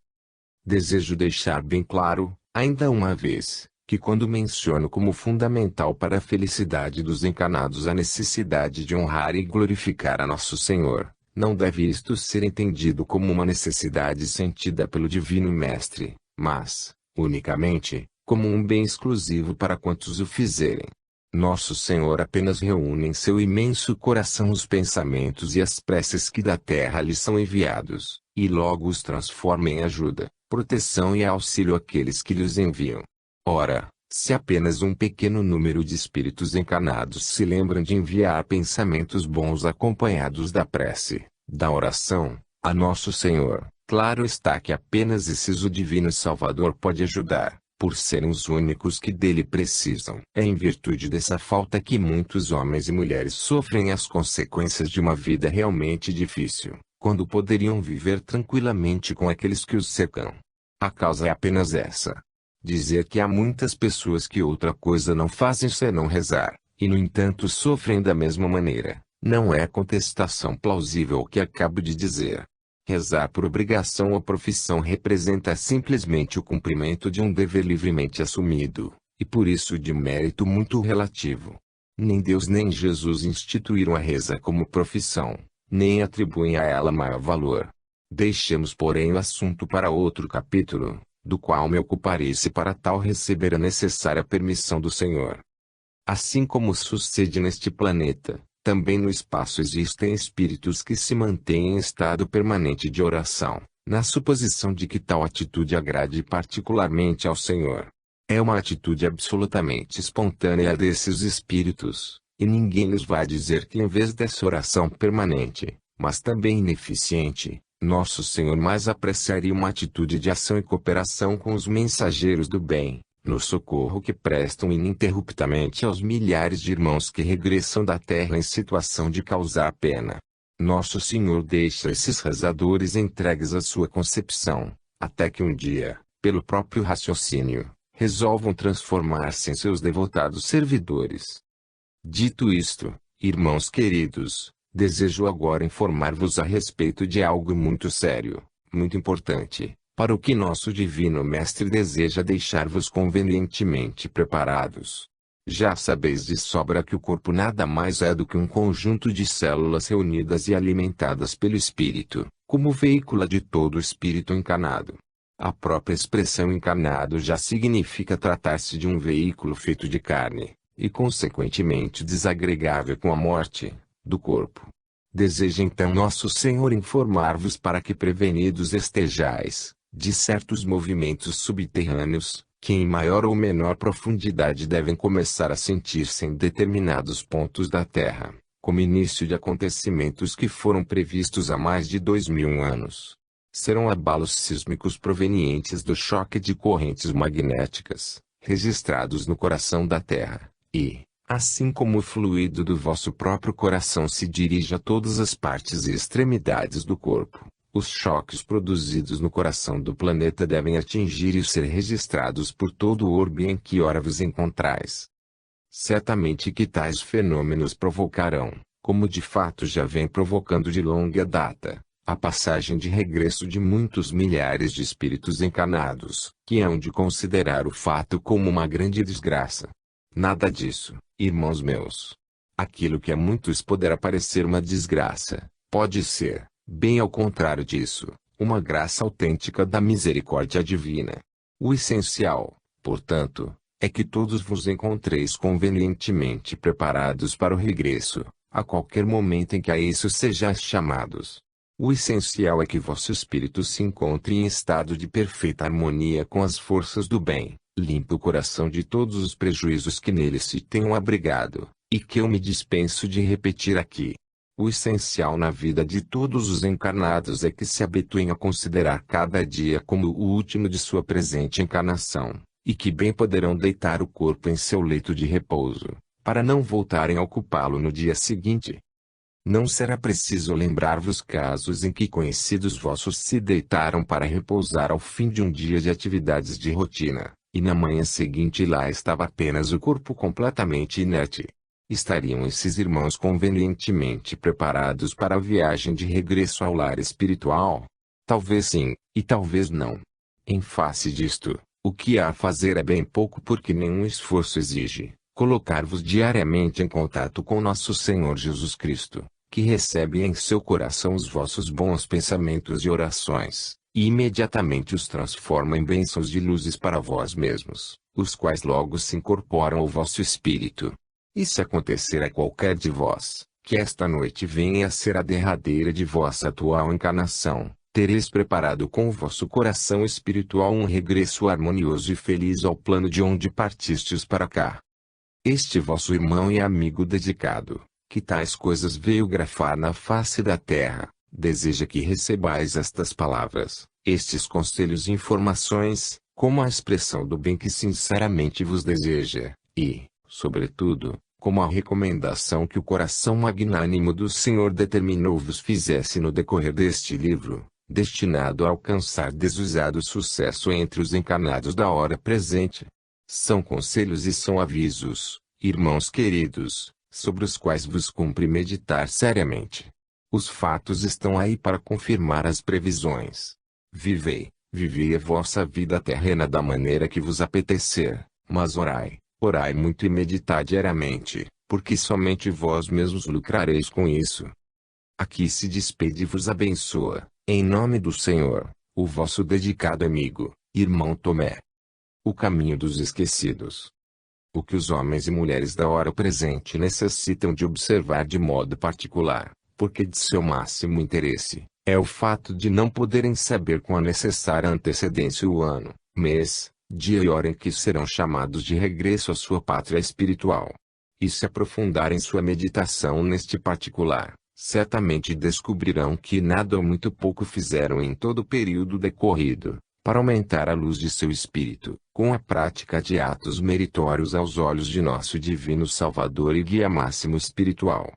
Desejo deixar bem claro, ainda uma vez, que quando menciono como fundamental para a felicidade dos encarnados a necessidade de honrar e glorificar a nosso Senhor, não deve isto ser entendido como uma necessidade sentida pelo Divino Mestre, mas, unicamente, como um bem exclusivo para quantos o fizerem. Nosso Senhor apenas reúne em seu imenso coração os pensamentos e as preces que da terra lhe são enviados, e logo os transforma em ajuda, proteção e auxílio àqueles que lhes enviam. Ora, se apenas um pequeno número de espíritos encarnados se lembram de enviar pensamentos bons acompanhados da prece, da oração, a Nosso Senhor, claro está que apenas esses o Divino Salvador pode ajudar, por serem os únicos que dele precisam. É em virtude dessa falta que muitos homens e mulheres sofrem as consequências de uma vida realmente difícil, quando poderiam viver tranquilamente com aqueles que os cercam. A causa é apenas essa. Dizer que há muitas pessoas que outra coisa não fazem senão rezar, e no entanto sofrem da mesma maneira, não é contestação plausível o que acabo de dizer. Rezar por obrigação ou profissão representa simplesmente o cumprimento de um dever livremente assumido, e por isso de mérito muito relativo. Nem Deus nem Jesus instituíram a reza como profissão, nem atribuem a ela maior valor. Deixemos porém o assunto para outro capítulo, do qual me ocuparei se para tal receber a necessária permissão do Senhor. Assim como sucede neste planeta, também no espaço existem espíritos que se mantêm em estado permanente de oração, na suposição de que tal atitude agrade particularmente ao Senhor. É uma atitude absolutamente espontânea desses espíritos, e ninguém lhes vai dizer que em vez dessa oração permanente, mas também ineficiente, nosso Senhor mais apreciaria uma atitude de ação e cooperação com os mensageiros do bem, no socorro que prestam ininterruptamente aos milhares de irmãos que regressam da terra em situação de causar pena. Nosso Senhor deixa esses rezadores entregues à sua concepção, até que um dia, pelo próprio raciocínio, resolvam transformar-se em seus devotados servidores. Dito isto, irmãos queridos, desejo agora informar-vos a respeito de algo muito sério, muito importante, para o que nosso Divino Mestre deseja deixar-vos convenientemente preparados. Já sabeis de sobra que o corpo nada mais é do que um conjunto de células reunidas e alimentadas pelo Espírito, como veícula de todo o Espírito encarnado. A própria expressão encarnado já significa tratar-se de um veículo feito de carne, e consequentemente desagregável com a morte do corpo. Deseja então nosso Senhor informar-vos para que prevenidos estejais de certos movimentos subterrâneos, que em maior ou menor profundidade devem começar a sentir-se em determinados pontos da Terra, como início de acontecimentos que foram previstos há mais de 2000 anos. Serão abalos sísmicos provenientes do choque de correntes magnéticas, registrados no coração da Terra, e, assim como o fluido do vosso próprio coração se dirige a todas as partes e extremidades do corpo, os choques produzidos no coração do planeta devem atingir e ser registrados por todo o orbe em que ora vos encontrais. Certamente que tais fenômenos provocarão, como de fato já vem provocando de longa data, a passagem de regresso de muitos milhares de espíritos encarnados, que hão de considerar o fato como uma grande desgraça. Nada disso, irmãos meus. Aquilo que a muitos poderá parecer uma desgraça, pode ser, bem ao contrário disso, uma graça autêntica da misericórdia divina. O essencial, portanto, é que todos vos encontreis convenientemente preparados para o regresso, a qualquer momento em que a isso sejais chamados. O essencial é que vosso espírito se encontre em estado de perfeita harmonia com as forças do bem, limpe o coração de todos os prejuízos que nele se tenham abrigado, e que eu me dispenso de repetir aqui. O essencial na vida de todos os encarnados é que se habituem a considerar cada dia como o último de sua presente encarnação, e que bem poderão deitar o corpo em seu leito de repouso, para não voltarem a ocupá-lo no dia seguinte. Não será preciso lembrar-vos casos em que conhecidos vossos se deitaram para repousar ao fim de um dia de atividades de rotina, e na manhã seguinte lá estava apenas o corpo completamente inerte. Estariam esses irmãos convenientemente preparados para a viagem de regresso ao lar espiritual? Talvez sim, e talvez não. Em face disto, o que há a fazer é bem pouco porque nenhum esforço exige. Colocar-vos diariamente em contato com nosso Senhor Jesus Cristo, que recebe em seu coração os vossos bons pensamentos e orações, e imediatamente os transforma em bênçãos de luzes para vós mesmos, os quais logo se incorporam ao vosso espírito. E se acontecer a qualquer de vós, que esta noite venha a ser a derradeira de vossa atual encarnação, tereis preparado com o vosso coração espiritual um regresso harmonioso e feliz ao plano de onde partistes para cá. Este vosso irmão e amigo dedicado, que tais coisas veio grafar na face da terra, deseja que recebais estas palavras, estes conselhos e informações, como a expressão do bem que sinceramente vos deseja, e, sobretudo, como a recomendação que o coração magnânimo do Senhor determinou vos fizesse no decorrer deste livro, destinado a alcançar desusado sucesso entre os encarnados da hora presente. São conselhos e são avisos, irmãos queridos, sobre os quais vos cumpre meditar seriamente. Os fatos estão aí para confirmar as previsões. Vivei a vossa vida terrena da maneira que vos apetecer, mas orai muito e meditai diariamente, porque somente vós mesmos lucrareis com isso. Aqui se despede e vos abençoa, em nome do Senhor, o vosso dedicado amigo, irmão Tomé. O caminho dos esquecidos. O que os homens e mulheres da hora presente necessitam de observar de modo particular, porque de seu máximo interesse, é o fato de não poderem saber com a necessária antecedência o ano, mês, dia e hora em que serão chamados de regresso à sua pátria espiritual. E se aprofundarem sua meditação neste particular, certamente descobrirão que nada ou muito pouco fizeram em todo o período decorrido, para aumentar a luz de seu espírito, com a prática de atos meritórios aos olhos de nosso divino Salvador e guia máximo espiritual.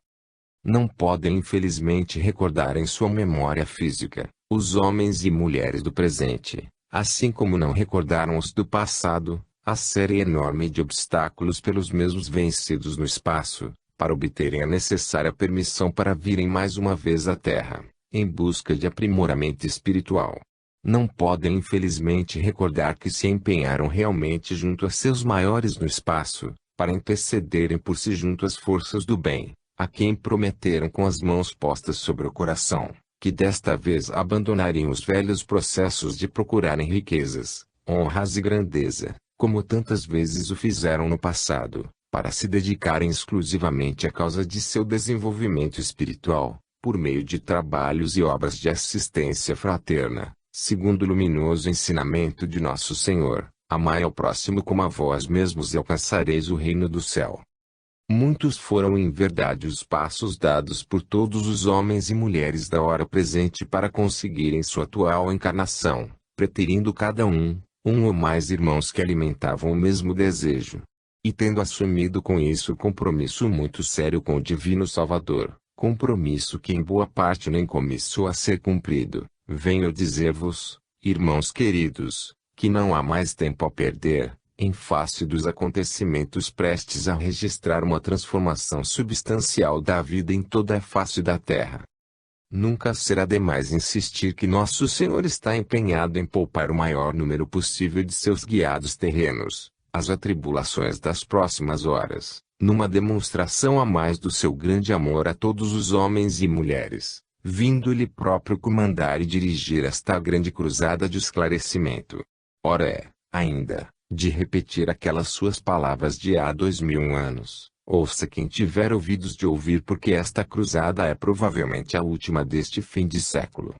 Não podem infelizmente recordar em sua memória física, os homens e mulheres do presente, assim como não recordaram os do passado, a série enorme de obstáculos pelos mesmos vencidos no espaço, para obterem a necessária permissão para virem mais uma vez à Terra, em busca de aprimoramento espiritual. Não podem infelizmente recordar que se empenharam realmente junto a seus maiores no espaço, para intercederem por si junto às forças do bem, a quem prometeram com as mãos postas sobre o coração, que desta vez abandonariam os velhos processos de procurarem riquezas, honras e grandeza, como tantas vezes o fizeram no passado, para se dedicarem exclusivamente à causa de seu desenvolvimento espiritual, por meio de trabalhos e obras de assistência fraterna. Segundo o luminoso ensinamento de nosso Senhor, amai ao próximo como a vós mesmos e alcançareis o reino do céu. Muitos foram em verdade os passos dados por todos os homens e mulheres da hora presente para conseguirem sua atual encarnação, preterindo cada um ou mais irmãos que alimentavam o mesmo desejo. E tendo assumido com isso compromisso muito sério com o Divino Salvador, compromisso que em boa parte nem começou a ser cumprido, venho dizer-vos, irmãos queridos, que não há mais tempo a perder, em face dos acontecimentos prestes a registrar uma transformação substancial da vida em toda a face da terra. Nunca será demais insistir que Nosso Senhor está empenhado em poupar o maior número possível de seus guiados terrenos, as atribulações das próximas horas, numa demonstração a mais do seu grande amor a todos os homens e mulheres, vindo Ele próprio comandar e dirigir esta grande cruzada de esclarecimento. Ora ainda, de repetir aquelas suas palavras de há 2000 anos, ouça quem tiver ouvidos de ouvir, porque esta cruzada é provavelmente a última deste fim de século.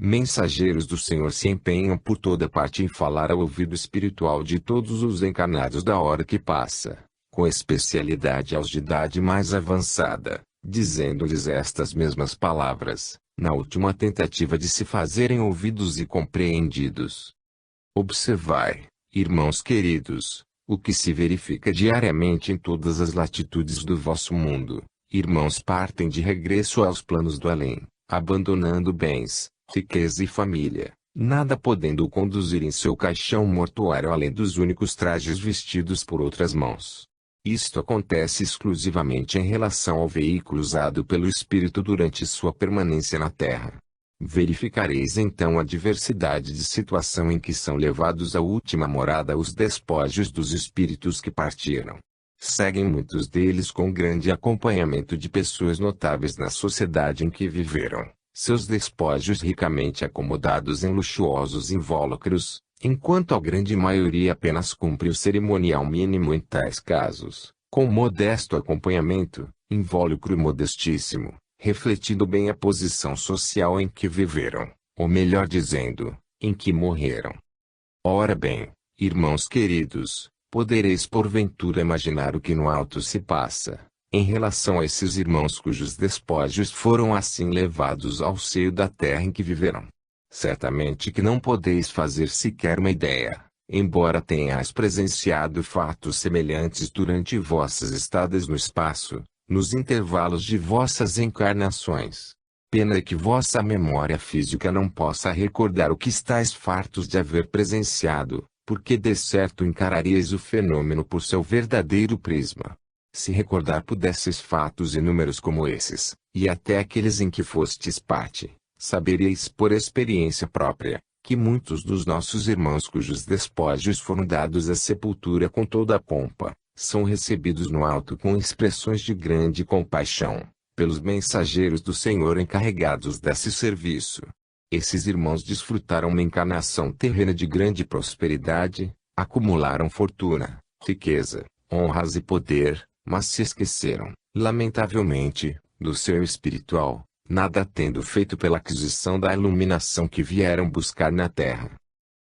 Mensageiros do Senhor se empenham por toda parte em falar ao ouvido espiritual de todos os encarnados da hora que passa, com especialidade aos de idade mais avançada, dizendo-lhes estas mesmas palavras, na última tentativa de se fazerem ouvidos e compreendidos. Observai, irmãos queridos, o que se verifica diariamente em todas as latitudes do vosso mundo. Irmãos partem de regresso aos planos do além, abandonando bens, riqueza e família, nada podendo conduzir em seu caixão mortuário além dos únicos trajes vestidos por outras mãos. Isto acontece exclusivamente em relação ao veículo usado pelo espírito durante sua permanência na Terra. Verificareis então a diversidade de situação em que são levados à última morada os despojos dos espíritos que partiram. Seguem muitos deles com grande acompanhamento de pessoas notáveis na sociedade em que viveram, seus despojos ricamente acomodados em luxuosos invólucros, enquanto a grande maioria apenas cumpre o cerimonial mínimo em tais casos, com modesto acompanhamento, invólucro modestíssimo, refletindo bem a posição social em que viveram, ou melhor dizendo, em que morreram. Ora bem, irmãos queridos, podereis porventura imaginar o que no alto se passa, em relação a esses irmãos cujos despojos foram assim levados ao seio da terra em que viveram. Certamente que não podeis fazer sequer uma ideia, embora tenhais presenciado fatos semelhantes durante vossas estadas no espaço, nos intervalos de vossas encarnações. Pena é que vossa memória física não possa recordar o que estáis fartos de haver presenciado, porque de certo encararíeis o fenômeno por seu verdadeiro prisma. Se recordar pudesses fatos inúmeros como esses, e até aqueles em que fostes parte, saberíeis por experiência própria, que muitos dos nossos irmãos cujos despojos foram dados à sepultura com toda a pompa, são recebidos no alto com expressões de grande compaixão, pelos mensageiros do Senhor encarregados desse serviço. Esses irmãos desfrutaram uma encarnação terrena de grande prosperidade, acumularam fortuna, riqueza, honras e poder, mas se esqueceram, lamentavelmente, do seu espiritual, nada tendo feito pela aquisição da iluminação que vieram buscar na terra.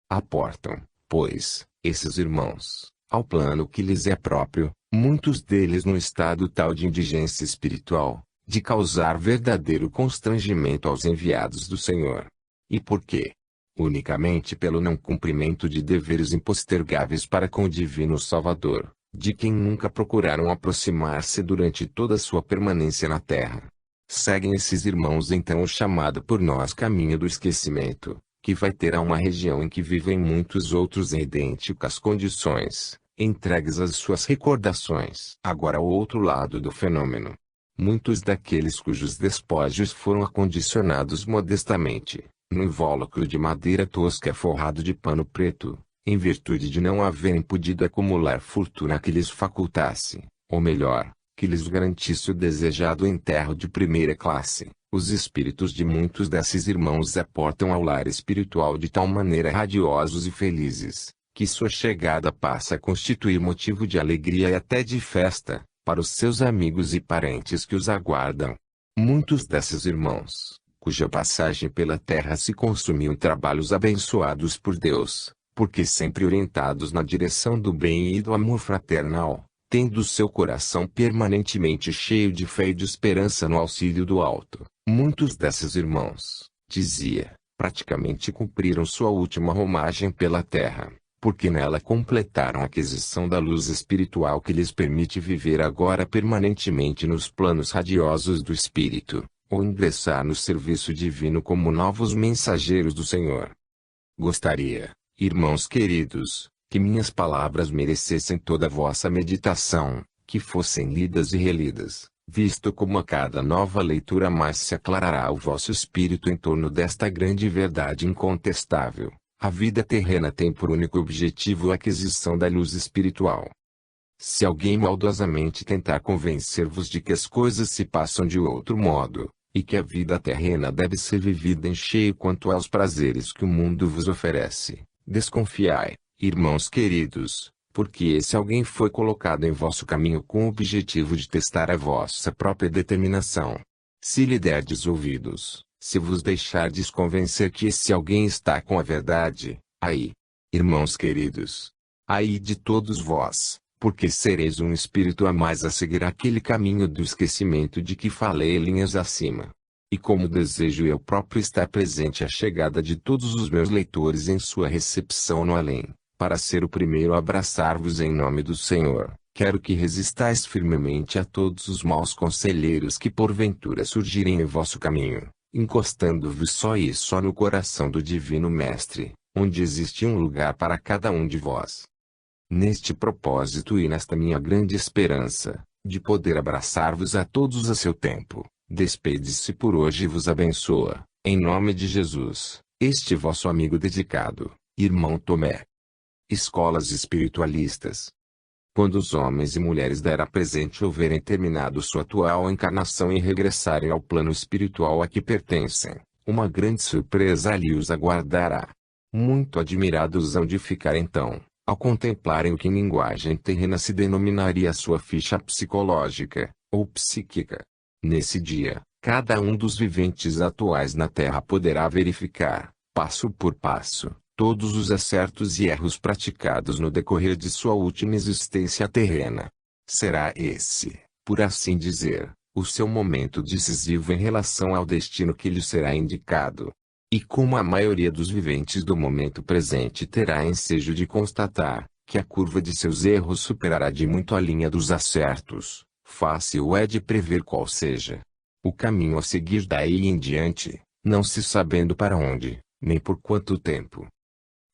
Aportam, pois, esses irmãos, ao plano que lhes é próprio, muitos deles num estado tal de indigência espiritual, de causar verdadeiro constrangimento aos enviados do Senhor. E por quê? Unicamente pelo não cumprimento de deveres impostergáveis para com o Divino Salvador, de quem nunca procuraram aproximar-se durante toda a sua permanência na terra. Seguem esses irmãos então o chamado por nós caminho do esquecimento, que vai ter a uma região em que vivem muitos outros em idênticas condições, entregues às suas recordações. Agora o outro lado do fenômeno. Muitos daqueles cujos despojos foram acondicionados modestamente, no invólucro de madeira tosca forrado de pano preto, em virtude de não haverem podido acumular fortuna que lhes facultasse, ou melhor, que lhes garantisse o desejado enterro de primeira classe, os espíritos de muitos desses irmãos aportam ao lar espiritual de tal maneira radiosos e felizes, que sua chegada passa a constituir motivo de alegria e até de festa, para os seus amigos e parentes que os aguardam. Muitos desses irmãos, cuja passagem pela terra se consumiu em trabalhos abençoados por Deus, porque sempre orientados na direção do bem e do amor fraternal, tendo seu coração permanentemente cheio de fé e de esperança no auxílio do alto. Muitos desses irmãos, dizia, praticamente cumpriram sua última romagem pela terra, porque nela completaram a aquisição da luz espiritual que lhes permite viver agora permanentemente nos planos radiosos do espírito, ou ingressar no serviço divino como novos mensageiros do Senhor. Gostaria, irmãos queridos, que minhas palavras merecessem toda a vossa meditação, que fossem lidas e relidas, visto como a cada nova leitura mais se aclarará o vosso espírito em torno desta grande verdade incontestável. A vida terrena tem por único objetivo a aquisição da luz espiritual. Se alguém maldosamente tentar convencer-vos de que as coisas se passam de outro modo, e que a vida terrena deve ser vivida em cheio quanto aos prazeres que o mundo vos oferece, desconfiai, irmãos queridos, porque esse alguém foi colocado em vosso caminho com o objetivo de testar a vossa própria determinação. Se lhe derdes ouvidos, se vos deixardes convencer que esse alguém está com a verdade, aí, irmãos queridos, aí de todos vós, porque sereis um espírito a mais a seguir aquele caminho do esquecimento de que falei linhas acima. E como desejo eu próprio estar presente à chegada de todos os meus leitores em sua recepção no além, para ser o primeiro a abraçar-vos em nome do Senhor, quero que resistais firmemente a todos os maus conselheiros que porventura surgirem em vosso caminho, encostando-vos só e só no coração do Divino Mestre, onde existe um lugar para cada um de vós. Neste propósito e nesta minha grande esperança, de poder abraçar-vos a todos a seu tempo, despede-se por hoje e vos abençoa, em nome de Jesus, este vosso amigo dedicado, irmão Tomé. Escolas espiritualistas. Quando os homens e mulheres da era presente houverem terminado sua atual encarnação e regressarem ao plano espiritual a que pertencem, uma grande surpresa ali os aguardará. Muito admirados hão de ficar então, ao contemplarem o que em linguagem terrena se denominaria sua ficha psicológica, ou psíquica. Nesse dia, cada um dos viventes atuais na Terra poderá verificar, passo por passo, todos os acertos e erros praticados no decorrer de sua última existência terrena. Será esse, por assim dizer, o seu momento decisivo em relação ao destino que lhe será indicado. E como a maioria dos viventes do momento presente terá ensejo de constatar, que a curva de seus erros superará de muito a linha dos acertos, fácil é de prever qual seja o caminho a seguir daí em diante, não se sabendo para onde, nem por quanto tempo.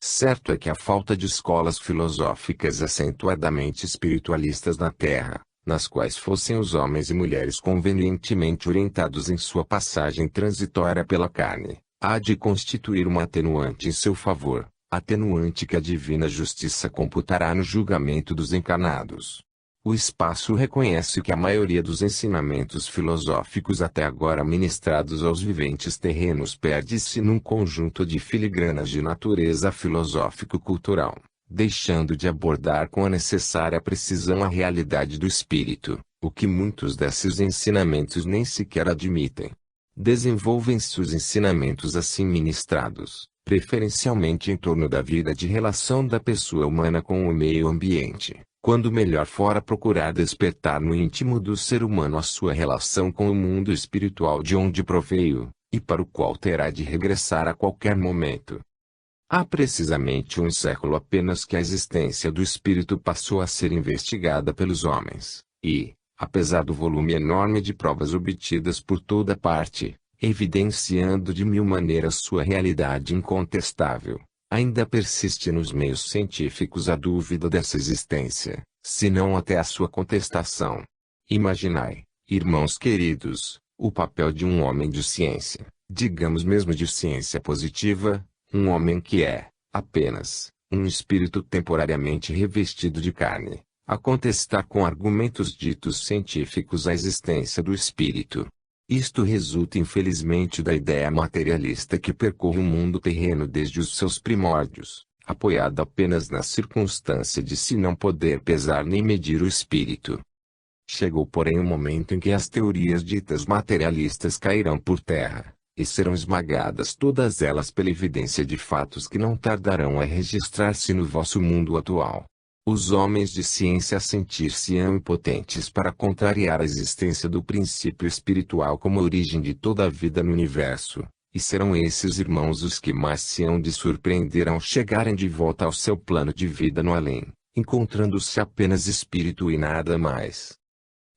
Certo é que a falta de escolas filosóficas acentuadamente espiritualistas na Terra, nas quais fossem os homens e mulheres convenientemente orientados em sua passagem transitória pela carne, há de constituir uma atenuante em seu favor, atenuante que a divina justiça computará no julgamento dos encarnados. O espaço reconhece que a maioria dos ensinamentos filosóficos até agora ministrados aos viventes terrenos perde-se num conjunto de filigranas de natureza filosófico-cultural, deixando de abordar com a necessária precisão a realidade do espírito, o que muitos desses ensinamentos nem sequer admitem. Desenvolvem-se os ensinamentos assim ministrados, preferencialmente em torno da vida de relação da pessoa humana com o meio ambiente, quando melhor fora procurar despertar no íntimo do ser humano a sua relação com o mundo espiritual de onde proveio, e para o qual terá de regressar a qualquer momento. Há precisamente um século apenas que a existência do espírito passou a ser investigada pelos homens, e, apesar do volume enorme de provas obtidas por toda parte, evidenciando de mil maneiras sua realidade incontestável, ainda persiste nos meios científicos a dúvida dessa existência, se não até a sua contestação. Imaginai, irmãos queridos, o papel de um homem de ciência, digamos mesmo de ciência positiva, um homem que é, apenas, um espírito temporariamente revestido de carne, a contestar com argumentos ditos científicos a existência do espírito. Isto resulta infelizmente da ideia materialista que percorre o mundo terreno desde os seus primórdios, apoiada apenas na circunstância de se não poder pesar nem medir o espírito. Chegou porém o momento em que as teorias ditas materialistas cairão por terra, e serão esmagadas todas elas pela evidência de fatos que não tardarão a registrar-se no vosso mundo atual. Os homens de ciência sentir-se-ão impotentes para contrariar a existência do princípio espiritual como origem de toda a vida no universo, e serão esses irmãos os que mais se hão de surpreender ao chegarem de volta ao seu plano de vida no além, encontrando-se apenas espírito e nada mais.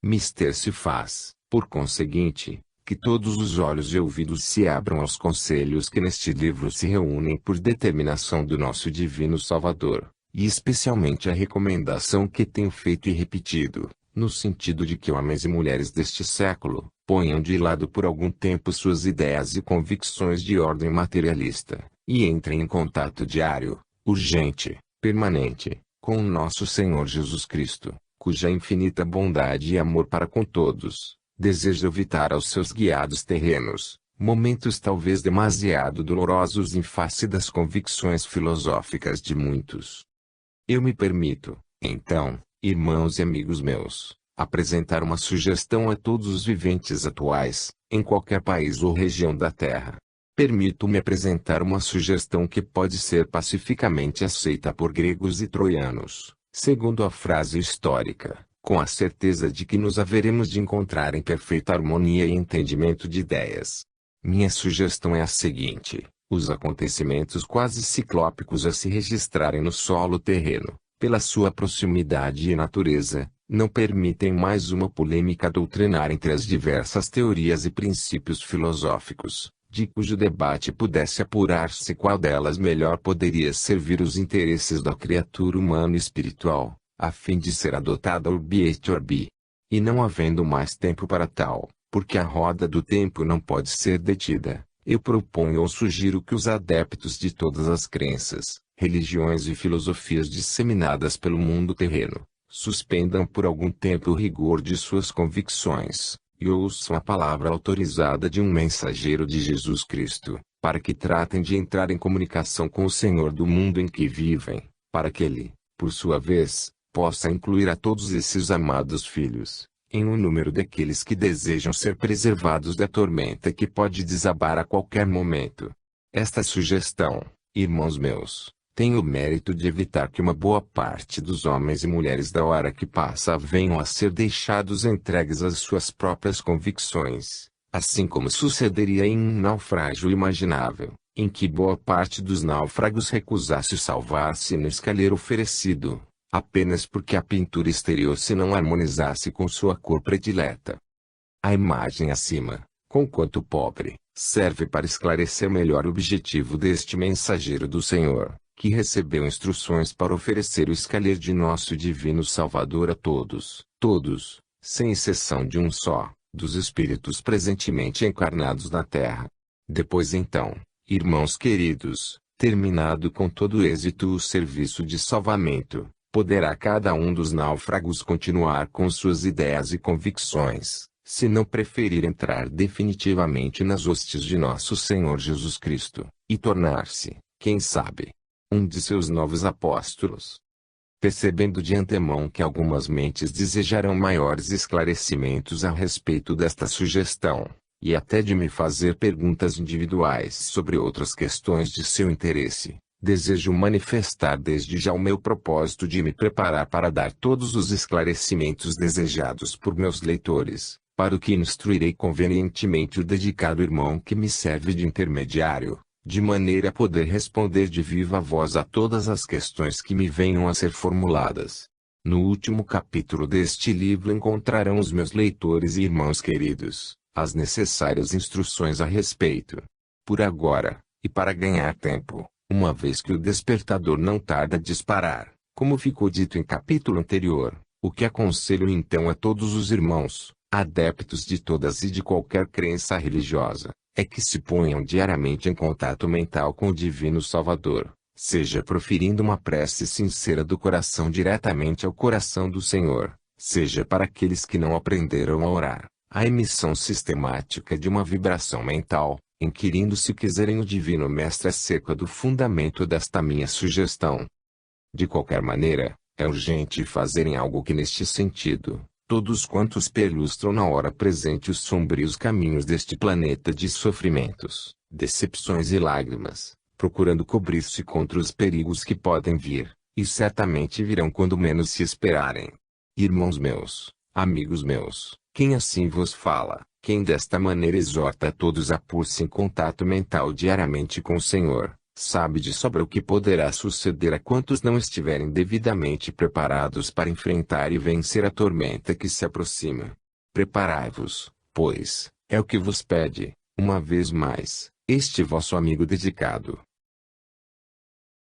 Mister se faz, por conseguinte, que todos os olhos e ouvidos se abram aos conselhos que neste livro se reúnem por determinação do nosso Divino Salvador, e especialmente a recomendação que tenho feito e repetido, no sentido de que homens e mulheres deste século, ponham de lado por algum tempo suas ideias e convicções de ordem materialista, e entrem em contato diário, urgente, permanente, com o nosso Senhor Jesus Cristo, cuja infinita bondade e amor para com todos, deseja evitar aos seus guiados terrenos, momentos talvez demasiado dolorosos em face das convicções filosóficas de muitos. Eu me permito, então, irmãos e amigos meus, apresentar uma sugestão a todos os viventes atuais, em qualquer país ou região da Terra. Permito-me apresentar uma sugestão que pode ser pacificamente aceita por gregos e troianos, segundo a frase histórica, com a certeza de que nos haveremos de encontrar em perfeita harmonia e entendimento de ideias. Minha sugestão é a seguinte: os acontecimentos quase ciclópicos a se registrarem no solo terreno, pela sua proximidade e natureza, não permitem mais uma polêmica doutrinar entre as diversas teorias e princípios filosóficos, de cujo debate pudesse apurar-se qual delas melhor poderia servir os interesses da criatura humana e espiritual, a fim de ser adotada urbi et orbi. E não havendo mais tempo para tal, porque a roda do tempo não pode ser detida, eu proponho ou sugiro que os adeptos de todas as crenças, religiões e filosofias disseminadas pelo mundo terreno, suspendam por algum tempo o rigor de suas convicções, e ouçam a palavra autorizada de um mensageiro de Jesus Cristo, para que tratem de entrar em comunicação com o Senhor do mundo em que vivem, para que Ele, por sua vez, possa incluir a todos esses amados filhos, em um número daqueles que desejam ser preservados da tormenta que pode desabar a qualquer momento. Esta sugestão, irmãos meus, tem o mérito de evitar que uma boa parte dos homens e mulheres da hora que passa venham a ser deixados entregues às suas próprias convicções, assim como sucederia em um naufrágio imaginável, em que boa parte dos náufragos recusasse salvar-se no escalheiro oferecido, apenas porque a pintura exterior se não harmonizasse com sua cor predileta. A imagem acima, conquanto pobre, serve para esclarecer melhor o objetivo deste mensageiro do Senhor, que recebeu instruções para oferecer o escalher de nosso Divino Salvador a todos, sem exceção de um só, dos espíritos presentemente encarnados na Terra. Depois então, irmãos queridos, terminado com todo êxito o serviço de salvamento, poderá cada um dos náufragos continuar com suas ideias e convicções, se não preferir entrar definitivamente nas hostes de nosso Senhor Jesus Cristo, e tornar-se, quem sabe, um de seus novos apóstolos. Percebendo de antemão que algumas mentes desejarão maiores esclarecimentos a respeito desta sugestão, e até de me fazer perguntas individuais sobre outras questões de seu interesse, desejo manifestar desde já o meu propósito de me preparar para dar todos os esclarecimentos desejados por meus leitores, para o que instruirei convenientemente o dedicado irmão que me serve de intermediário, de maneira a poder responder de viva voz a todas as questões que me venham a ser formuladas. No último capítulo deste livro encontrarão os meus leitores e irmãos queridos as necessárias instruções a respeito. Por agora, e para ganhar tempo, uma vez que o despertador não tarda a disparar, como ficou dito em capítulo anterior, o que aconselho então a todos os irmãos, adeptos de todas e de qualquer crença religiosa, é que se ponham diariamente em contato mental com o Divino Salvador, seja proferindo uma prece sincera do coração diretamente ao coração do Senhor, seja para aqueles que não aprenderam a orar, a emissão sistemática de uma vibração mental, inquirindo se quiserem o Divino Mestre acerca do fundamento desta minha sugestão. De qualquer maneira, é urgente fazerem algo que neste sentido, todos quantos perlustram na hora presente os sombrios caminhos deste planeta de sofrimentos, decepções e lágrimas, procurando cobrir-se contra os perigos que podem vir, E certamente virão quando menos se esperarem. Irmãos meus, amigos meus, quem assim vos fala, quem desta maneira exorta a todos a pôr-se em contato mental diariamente com o Senhor, sabe de sobra o que poderá suceder a quantos não estiverem devidamente preparados para enfrentar e vencer a tormenta que se aproxima. Preparai-vos, pois, é o que vos pede, uma vez mais, este vosso amigo dedicado.